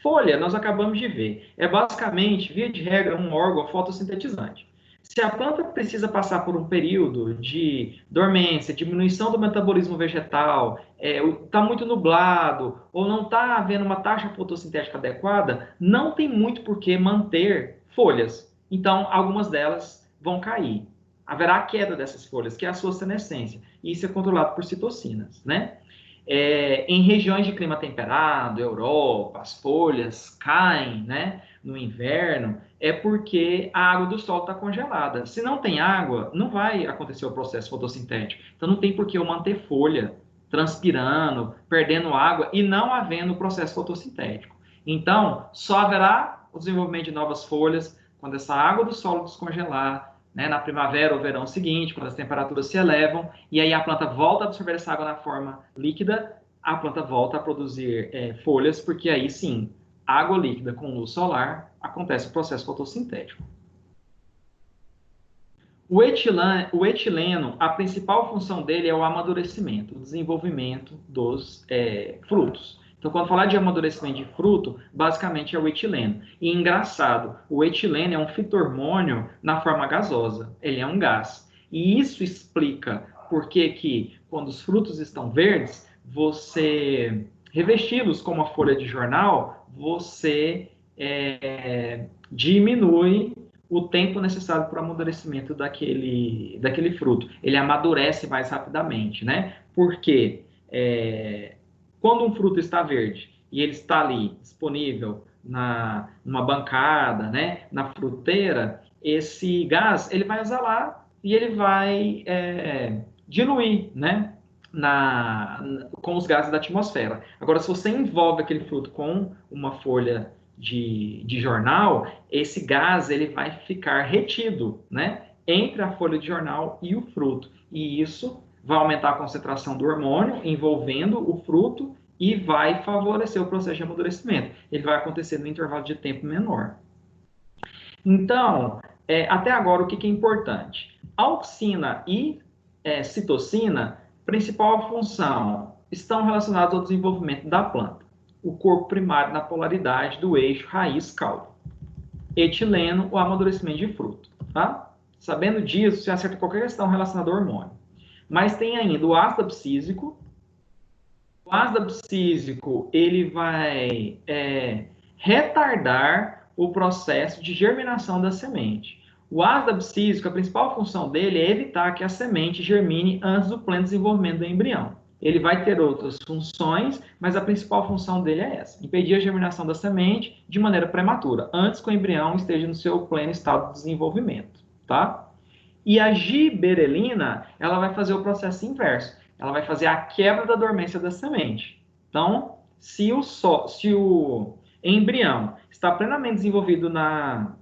folha, nós acabamos de ver, é basicamente, via de regra, um órgão fotossintetizante. Se a planta precisa passar por um período de dormência, diminuição do metabolismo vegetal, está muito nublado, ou não está havendo uma taxa fotossintética adequada, não tem muito por que manter folhas. Então, algumas delas vão cair. Haverá queda dessas folhas, que é a sua senescência. E isso é controlado por citocinas, né? Em regiões de clima temperado, Europa, as folhas caem, né, no inverno, é porque a água do solo está congelada. Se não tem água, não vai acontecer o processo fotossintético. Então, não tem por que eu manter folha transpirando, perdendo água e não havendo o processo fotossintético. Então, só haverá o desenvolvimento de novas folhas quando essa água do solo descongelar, né, na primavera ou verão seguinte, quando as temperaturas se elevam, e aí a planta volta a absorver essa água na forma líquida, a planta volta a produzir folhas, porque aí sim, água líquida com luz solar, acontece o processo fotossintético. O etileno, a principal função dele é o amadurecimento, o desenvolvimento dos frutos. Então, quando falar de amadurecimento de fruto, basicamente é o etileno. E engraçado, o etileno é um fito-hormônio na forma gasosa. Ele é um gás. E isso explica por que quando os frutos estão verdes, você revesti-los com uma folha de jornal, você diminui o tempo necessário para o amadurecimento daquele fruto. Ele amadurece mais rapidamente, né? Porque quando um fruto está verde e ele está ali disponível numa bancada, né, na fruteira, esse gás ele vai exalar e ele vai diluir, né, com os gases da atmosfera. Agora, se você envolve aquele fruto com uma folha de jornal, esse gás ele vai ficar retido, né, entre a folha de jornal e o fruto. E isso vai aumentar a concentração do hormônio envolvendo o fruto e vai favorecer o processo de amadurecimento. Ele vai acontecer no intervalo de tempo menor. Então, até agora, o que é importante? Auxina e citocina, principal função, estão relacionados ao desenvolvimento da planta. O corpo primário na polaridade do eixo raiz-caule. Etileno, o amadurecimento de fruto. Tá? Sabendo disso, você acerta qualquer questão relacionada ao hormônio. Mas tem ainda o ácido abscísico. O ácido abscísico ele vai retardar o processo de germinação da semente. O ácido abscísico, a principal função dele é evitar que a semente germine antes do pleno desenvolvimento do embrião. Ele vai ter outras funções, mas a principal função dele é essa: impedir a germinação da semente de maneira prematura, antes que o embrião esteja no seu pleno estado de desenvolvimento, tá? E a giberelina, ela vai fazer o processo inverso. Ela vai fazer a quebra da dormência da semente. Então, se o embrião está plenamente desenvolvido na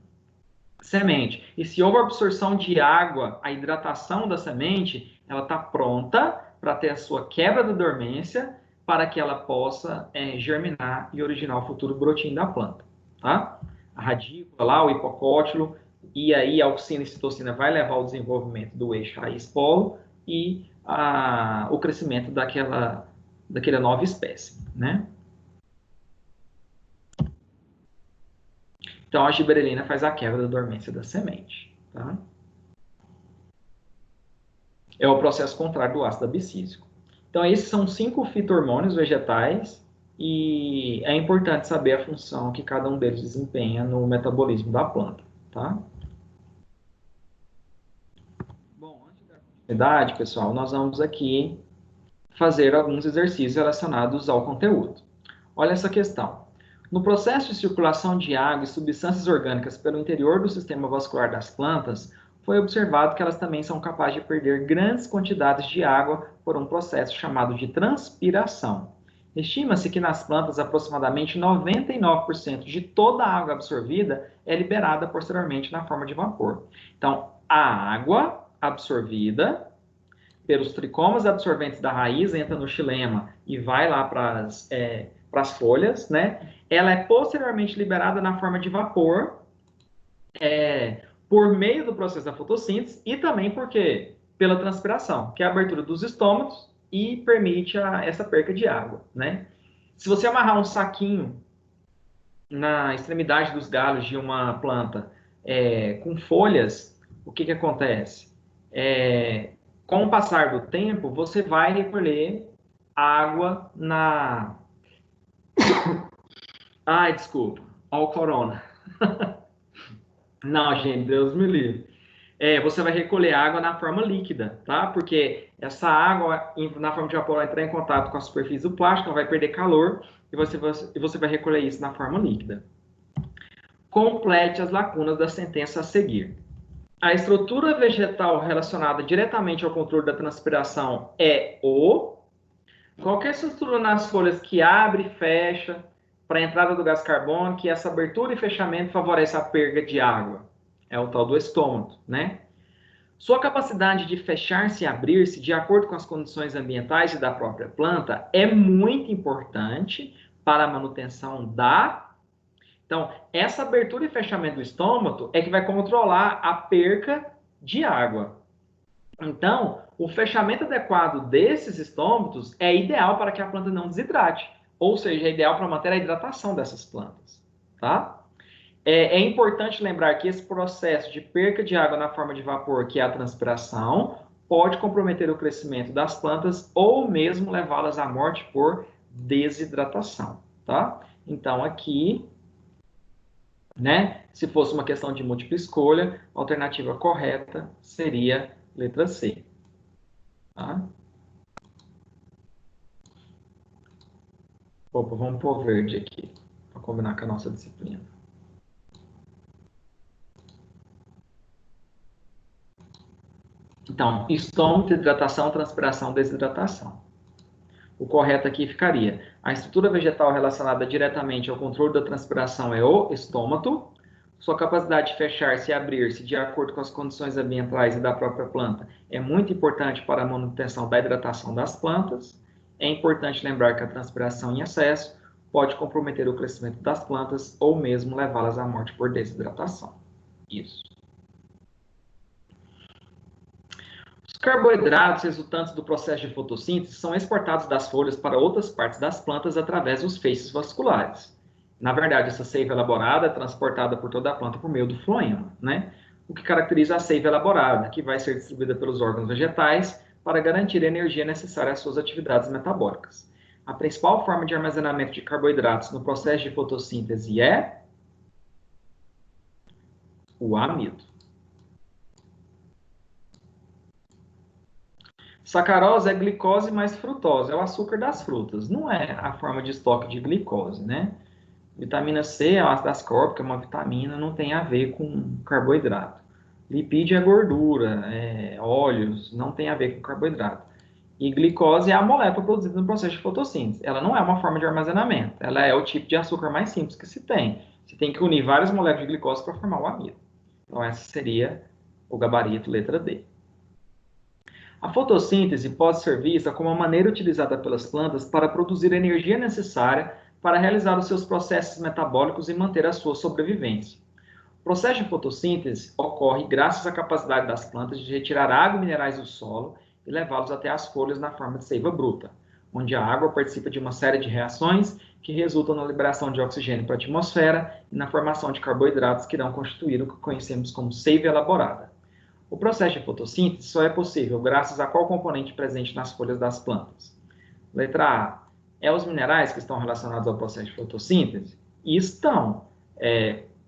semente e se houve absorção de água, a hidratação da semente, ela está pronta para ter a sua quebra da dormência para que ela possa germinar e originar o futuro brotinho da planta. tá? A radícula lá, o hipocótilo, e aí a auxina e citocina vai levar ao desenvolvimento do eixo raiz-polo e o crescimento daquela nova espécie, né? Então, a giberelina faz a quebra da dormência da semente, tá? É o processo contrário do ácido abscísico. Então, esses são 5 fito-hormônios vegetais e é importante saber a função que cada um deles desempenha no metabolismo da planta, tá? Bom, antes da continuidade, pessoal, nós vamos aqui fazer alguns exercícios relacionados ao conteúdo. Olha essa questão. No processo de circulação de água e substâncias orgânicas pelo interior do sistema vascular das plantas, foi observado que elas também são capazes de perder grandes quantidades de água por um processo chamado de transpiração. Estima-se que nas plantas aproximadamente 99% de toda a água absorvida é liberada posteriormente na forma de vapor. Então, a água absorvida pelos tricomas absorventes da raiz entra no xilema e vai lá para as folhas, né? Ela é posteriormente liberada na forma de vapor, por meio do processo da fotossíntese e também porque pela transpiração, que é a abertura dos estômatos e permite essa perca de água, né? Se você amarrar um saquinho na extremidade dos galhos de uma planta com folhas, o que acontece? Com o passar do tempo, você vai recolher água na... Ai, desculpa. Olha o corona. Não, gente, Deus me livre. Você vai recolher água na forma líquida, tá? Porque essa água, na forma de vapor, vai entrar em contato com a superfície do plástico, ela vai perder calor e você vai recolher isso na forma líquida. Complete as lacunas da sentença a seguir. A estrutura vegetal relacionada diretamente ao controle da transpiração é qualquer estrutura nas folhas que abre e fecha para a entrada do gás carbônico, e essa abertura e fechamento favorece a perda de água. É o tal do estômato, né? Sua capacidade de fechar-se e abrir-se de acordo com as condições ambientais e da própria planta é muito importante para a manutenção da... Então, essa abertura e fechamento do estômato é que vai controlar a perca de água. Então, o fechamento adequado desses estômatos é ideal para que a planta não desidrate, ou seja, é ideal para manter a hidratação dessas plantas, tá? É importante lembrar que esse processo de perca de água na forma de vapor, que é a transpiração, pode comprometer o crescimento das plantas ou mesmo levá-las à morte por desidratação, tá? Então, aqui, né, se fosse uma questão de múltipla escolha, a alternativa correta seria letra C. Tá? Opa, vamos pôr verde aqui, para combinar com a nossa disciplina. Então, estômago, hidratação, transpiração, desidratação. O correto aqui ficaria: a estrutura vegetal relacionada diretamente ao controle da transpiração é o estômato. Sua capacidade de fechar-se e abrir-se de acordo com as condições ambientais e da própria planta é muito importante para a manutenção da hidratação das plantas. É importante lembrar que a transpiração em excesso pode comprometer o crescimento das plantas ou mesmo levá-las à morte por desidratação. Isso. Os carboidratos resultantes do processo de fotossíntese são exportados das folhas para outras partes das plantas através dos feixes vasculares. Na verdade, essa seiva elaborada é transportada por toda a planta por meio do floema, né? O que caracteriza a seiva elaborada, que vai ser distribuída pelos órgãos vegetais para garantir a energia necessária às suas atividades metabólicas. A principal forma de armazenamento de carboidratos no processo de fotossíntese é o amido. Sacarose é glicose mais frutose, é o açúcar das frutas, não é a forma de estoque de glicose, né? Vitamina C é o ácido ascórbico, é uma vitamina, não tem a ver com carboidrato. Lipídio é gordura, óleos, não tem a ver com carboidrato. E glicose é a molécula produzida no processo de fotossíntese. Ela não é uma forma de armazenamento, ela é o tipo de açúcar mais simples que se tem. Você tem que unir várias moléculas de glicose para formar o amido. Então, esse seria o gabarito, letra D. A fotossíntese pode ser vista como uma maneira utilizada pelas plantas para produzir a energia necessária para realizar os seus processos metabólicos e manter a sua sobrevivência. O processo de fotossíntese ocorre graças à capacidade das plantas de retirar água e minerais do solo e levá-los até as folhas na forma de seiva bruta, onde a água participa de uma série de reações que resultam na liberação de oxigênio para a atmosfera e na formação de carboidratos que irão constituir o que conhecemos como seiva elaborada. O processo de fotossíntese só é possível graças a qual componente presente nas folhas das plantas? Letra A. É os minerais que estão relacionados ao processo de fotossíntese? E estão,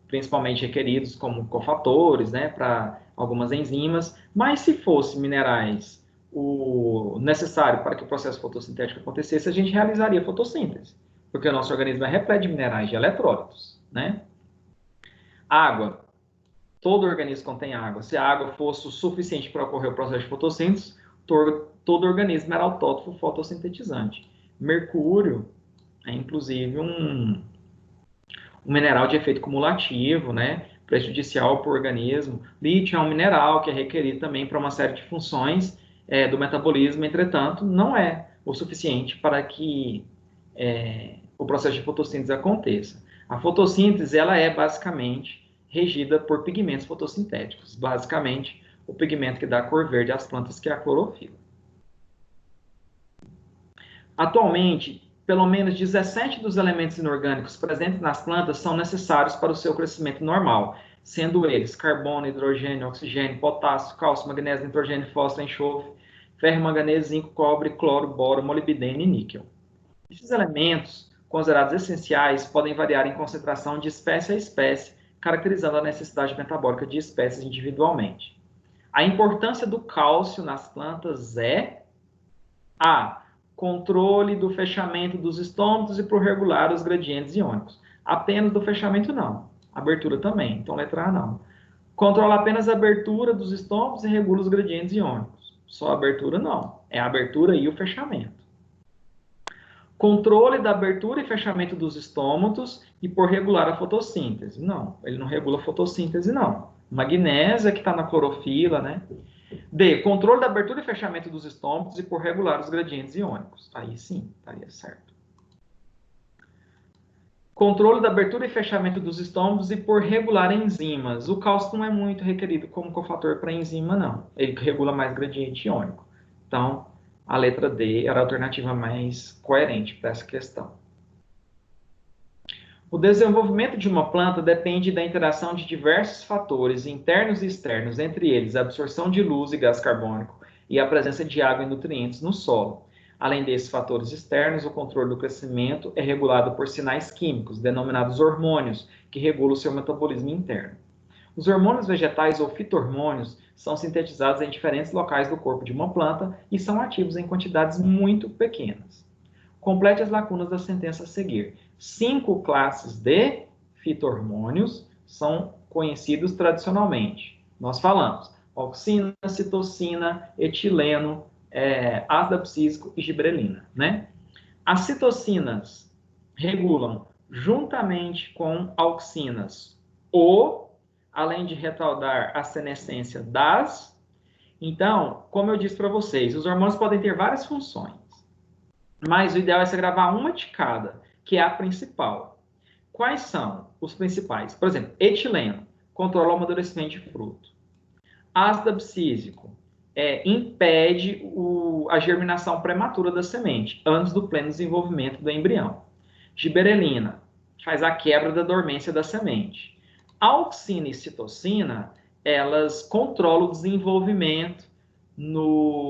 principalmente requeridos como cofatores, né, para algumas enzimas, mas se fossem minerais o necessário para que o processo fotossintético acontecesse, a gente realizaria fotossíntese, porque o nosso organismo é repleto de minerais, de eletrólitos, né? Água. Todo organismo contém água. Se a água fosse o suficiente para ocorrer o processo de fotossíntese, todo organismo era autótrofo fotossintetizante. Mercúrio é, inclusive, um mineral de efeito cumulativo, né? Prejudicial para o organismo. Lítio é um mineral que é requerido também para uma série de funções do metabolismo, entretanto, não é o suficiente para que o processo de fotossíntese aconteça. A fotossíntese, ela é basicamente regida por pigmentos fotossintéticos, basicamente o pigmento que dá cor verde às plantas, que é a clorofila. Atualmente, pelo menos 17 dos elementos inorgânicos presentes nas plantas são necessários para o seu crescimento normal, sendo eles carbono, hidrogênio, oxigênio, potássio, cálcio, magnésio, nitrogênio, fósforo, enxofre, ferro, manganês, zinco, cobre, cloro, boro, molibdênio e níquel. Esses elementos, considerados essenciais, podem variar em concentração de espécie a espécie, caracterizando a necessidade metabólica de espécies individualmente. A importância do cálcio nas plantas é a controle do fechamento dos estômatos e por regular os gradientes iônicos. Apenas do fechamento, não. Abertura também. Então, letra A, não. Controla apenas a abertura dos estômatos e regula os gradientes iônicos. Só a abertura, não. É a abertura e o fechamento. Controle da abertura e fechamento dos estômatos e por regular a fotossíntese. Não, ele não regula a fotossíntese, não. Magnésia, que está na clorofila, né? D. Controle da abertura e fechamento dos estômatos e por regular os gradientes iônicos. Aí sim, estaria certo. Controle da abertura e fechamento dos estômatos e por regular enzimas. O cálcio não é muito requerido como cofator para enzima, não. Ele regula mais gradiente iônico. Então, a letra D era a alternativa mais coerente para essa questão. O desenvolvimento de uma planta depende da interação de diversos fatores internos e externos, entre eles a absorção de luz e gás carbônico e a presença de água e nutrientes no solo. Além desses fatores externos, o controle do crescimento é regulado por sinais químicos, denominados hormônios, que regulam o seu metabolismo interno. Os hormônios vegetais ou fito-hormônios são sintetizados em diferentes locais do corpo de uma planta e são ativos em quantidades muito pequenas. Complete as lacunas da sentença a seguir. 5 classes de fito-hormônios são conhecidos tradicionalmente. Nós falamos auxina, citocina, etileno, ácido abscísico e giberelina, né? As citocinas regulam, juntamente com auxinas, além de retardar a senescência das. Então, como eu disse para vocês, os hormônios podem ter várias funções, mas o ideal é você gravar uma de cada, que é a principal. Quais são os principais? Por exemplo, etileno, controla o amadurecimento de fruto. Ácido abscísico, impede a germinação prematura da semente, antes do pleno desenvolvimento do embrião. Giberelina, faz a quebra da dormência da semente. Auxina e citocina, elas controlam o desenvolvimento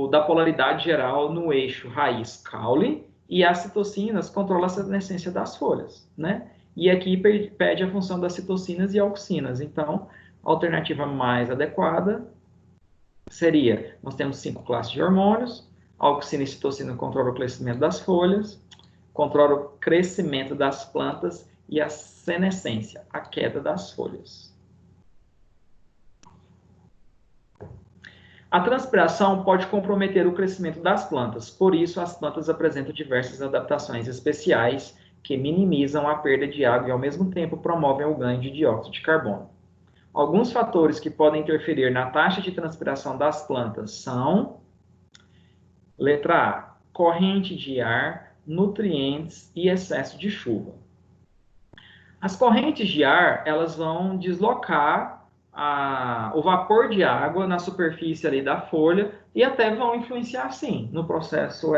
da polaridade geral no eixo raiz-caule, e as citocinas controlam a senescência das folhas, né? E aqui pede a função das citocinas e auxinas. Então, a alternativa mais adequada seria, nós temos 5 classes de hormônios, auxina e citocina controlam o crescimento das folhas, controlam o crescimento das plantas e a senescência, a queda das folhas. A transpiração pode comprometer o crescimento das plantas, por isso as plantas apresentam diversas adaptações especiais que minimizam a perda de água e ao mesmo tempo promovem o ganho de dióxido de carbono. Alguns fatores que podem interferir na taxa de transpiração das plantas são: letra A, corrente de ar, nutrientes e excesso de chuva. As correntes de ar, elas vão deslocar o vapor de água na superfície ali da folha e até vão influenciar, sim, no processo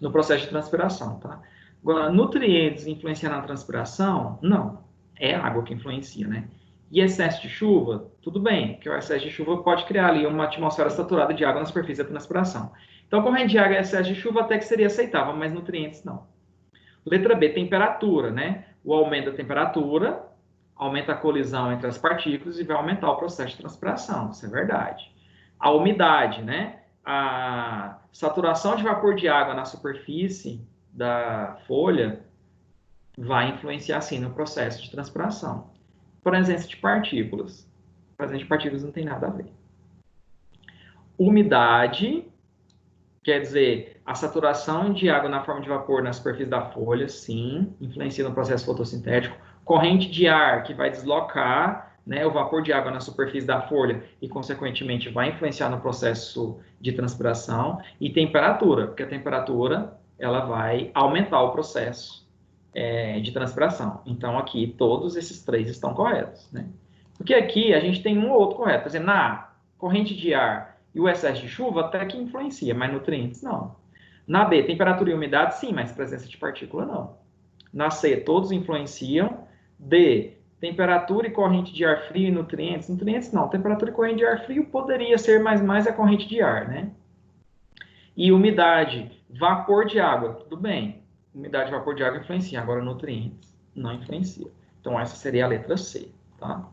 no processo de transpiração, tá? Agora, nutrientes influenciam na transpiração? Não. É a água que influencia, né? E excesso de chuva? Tudo bem, porque o excesso de chuva pode criar ali uma atmosfera saturada de água na superfície da transpiração. Então, corrente de água e excesso de chuva até que seria aceitável, mas nutrientes não. Letra B, temperatura, né? O aumento da temperatura aumenta a colisão entre as partículas e vai aumentar o processo de transpiração, isso é verdade. A umidade, né? A saturação de vapor de água na superfície da folha vai influenciar, sim, no processo de transpiração. Presença de partículas. Presença de partículas não tem nada a ver. Umidade, quer dizer, a saturação de água na forma de vapor na superfície da folha, sim, influencia no processo fotossintético. Corrente de ar, que vai deslocar, né, o vapor de água na superfície da folha e, consequentemente, vai influenciar no processo de transpiração. E temperatura, porque a temperatura ela vai aumentar o processo de transpiração. Então, aqui, todos esses três estão corretos, né? Porque aqui a gente tem um ou outro correto. Por exemplo, na corrente de ar e o excesso de chuva até que influencia, mas nutrientes não. Na B, temperatura e umidade, sim, mas presença de partícula não. Na C, todos influenciam. D, temperatura e corrente de ar frio e nutrientes. Nutrientes não. Temperatura e corrente de ar frio poderia ser, mas mais a corrente de ar, né? E umidade, vapor de água, tudo bem. Umidade e vapor de água influencia, agora nutrientes não influencia. Então, essa seria a letra C, tá?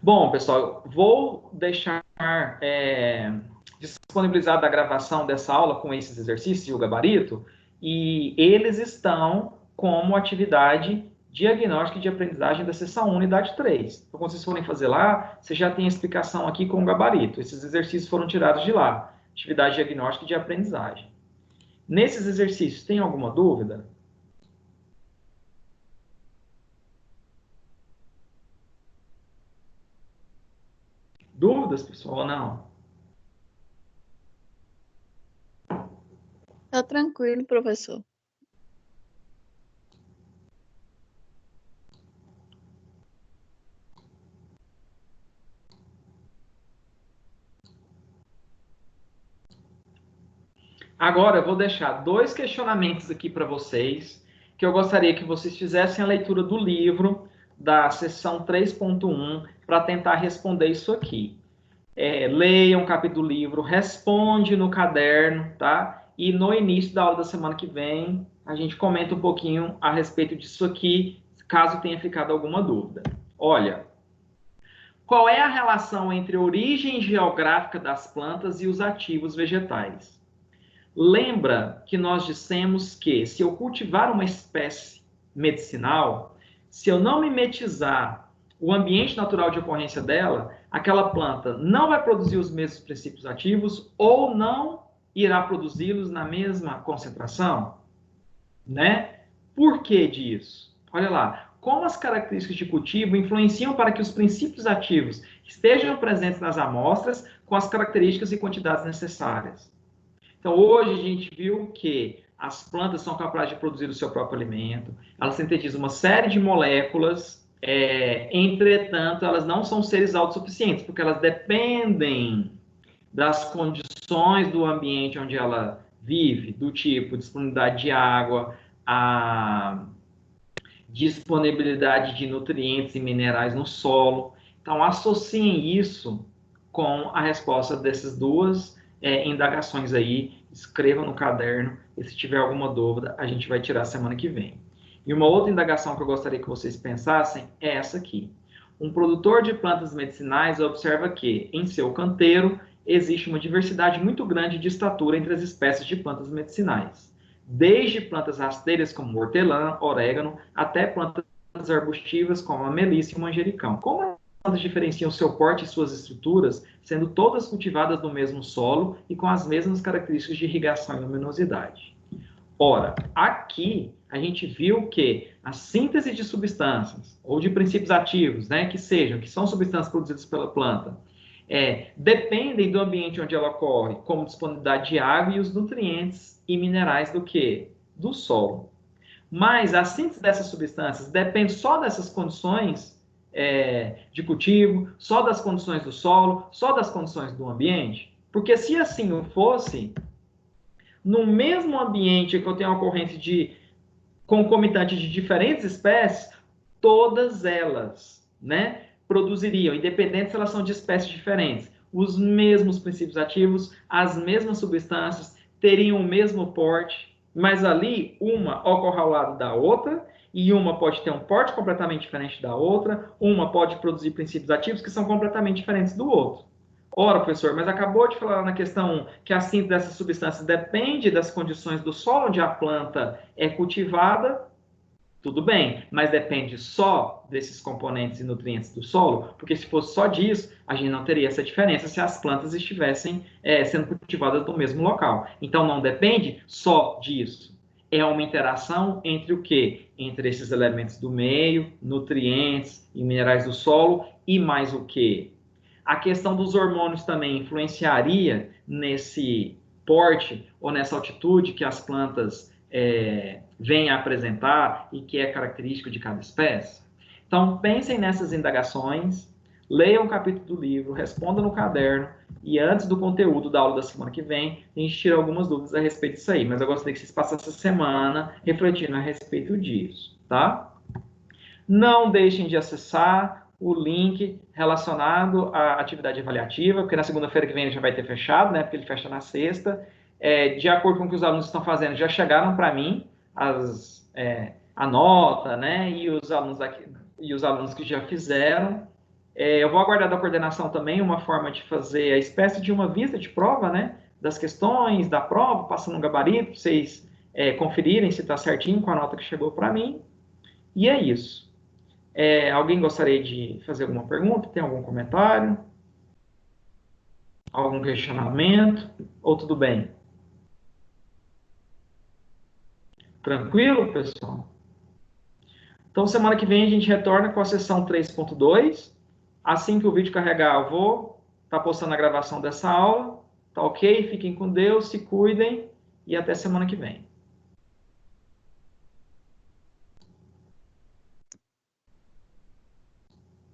Bom, pessoal, vou deixar disponibilizada a gravação dessa aula com esses exercícios e o gabarito, e eles estão como atividade diagnóstica e de aprendizagem da seção 1, unidade 3. Então, quando vocês forem fazer lá, você já tem a explicação aqui com o gabarito. Esses exercícios foram tirados de lá. Atividade diagnóstica e de aprendizagem. Nesses exercícios, tem alguma dúvida? Dúvidas, pessoal, ou não?
Tá tranquilo, professor.
Agora, eu vou deixar 2 questionamentos aqui para vocês, que eu gostaria que vocês fizessem a leitura do livro da seção 3.1 para tentar responder isso aqui. Leiam o capítulo do livro, responde no caderno, tá? E no início da aula da semana que vem, a gente comenta um pouquinho a respeito disso aqui, caso tenha ficado alguma dúvida. Olha, qual é a relação entre a origem geográfica das plantas e os ativos vegetais? Lembra que nós dissemos que se eu cultivar uma espécie medicinal, se eu não mimetizar o ambiente natural de ocorrência dela, aquela planta não vai produzir os mesmos princípios ativos ou não irá produzi-los na mesma concentração, né? Por que disso? Olha lá, como as características de cultivo influenciam para que os princípios ativos estejam presentes nas amostras com as características e quantidades necessárias. Então, hoje a gente viu que as plantas são capazes de produzir o seu próprio alimento, elas sintetizam uma série de moléculas, entretanto, elas não são seres autossuficientes, porque elas dependem das condições do ambiente onde ela vive, do tipo disponibilidade de água, a disponibilidade de nutrientes e minerais no solo. Então, associem isso com a resposta dessas duas indagações aí, escreva no caderno, e se tiver alguma dúvida, a gente vai tirar semana que vem. E uma outra indagação que eu gostaria que vocês pensassem é essa aqui. Um produtor de plantas medicinais observa que, em seu canteiro, existe uma diversidade muito grande de estatura entre as espécies de plantas medicinais, desde plantas rasteiras como hortelã, orégano, até plantas arbustivas como a melissa e o manjericão. Como as plantas diferenciam seu porte e suas estruturas, sendo todas cultivadas no mesmo solo e com as mesmas características de irrigação e luminosidade? Ora, aqui a gente viu que a síntese de substâncias ou de princípios ativos, né, que são substâncias produzidas pela planta, dependem do ambiente onde ela ocorre, como disponibilidade de água e os nutrientes e minerais do quê? Do solo. Mas a síntese dessas substâncias depende só dessas condições de cultivo, só das condições do solo, só das condições do ambiente? Porque se assim fosse, no mesmo ambiente que eu tenho a ocorrência de concomitante de diferentes espécies, todas elas, né, produziriam, independente se elas são de espécies diferentes, os mesmos princípios ativos, as mesmas substâncias, teriam o mesmo porte, mas ali uma ocorre ao lado da outra, e uma pode ter um porte completamente diferente da outra, uma pode produzir princípios ativos que são completamente diferentes do outro. Ora, professor, mas acabou de falar na questão que a síntese dessas substâncias depende das condições do solo onde a planta é cultivada. Tudo bem, mas depende só desses componentes e nutrientes do solo, porque se fosse só disso, a gente não teria essa diferença se as plantas estivessem sendo cultivadas no mesmo local. Então, não depende só disso. É uma interação entre o quê? Entre esses elementos do meio, nutrientes e minerais do solo, e mais o quê? A questão dos hormônios também influenciaria nesse porte ou nessa altitude que as plantas vêm a apresentar e que é característico de cada espécie? Então, pensem nessas indagações, leiam o capítulo do livro, respondam no caderno, e antes do conteúdo da aula da semana que vem, a gente tira algumas dúvidas a respeito disso aí, mas eu gostaria que vocês passassem essa semana refletindo a respeito disso, tá? Não deixem de acessar o link relacionado à atividade avaliativa, porque na segunda-feira que vem ele já vai ter fechado, né? Porque ele fecha na sexta. De acordo com o que os alunos estão fazendo, já chegaram para mim a nota, né? E os alunos que já fizeram. Eu vou aguardar da coordenação também uma forma de fazer a espécie de uma vista de prova, né? Das questões da prova, passando um gabarito, para vocês conferirem se está certinho com a nota que chegou para mim. E é isso. Alguém gostaria de fazer alguma pergunta? Tem algum comentário? Algum questionamento? Ou tudo bem? Tranquilo, pessoal? Então, semana que vem a gente retorna com a sessão 3.2. Assim que o vídeo carregar, eu vou estar postando a gravação dessa aula. Tá ok? Fiquem com Deus, se cuidem e até semana que vem.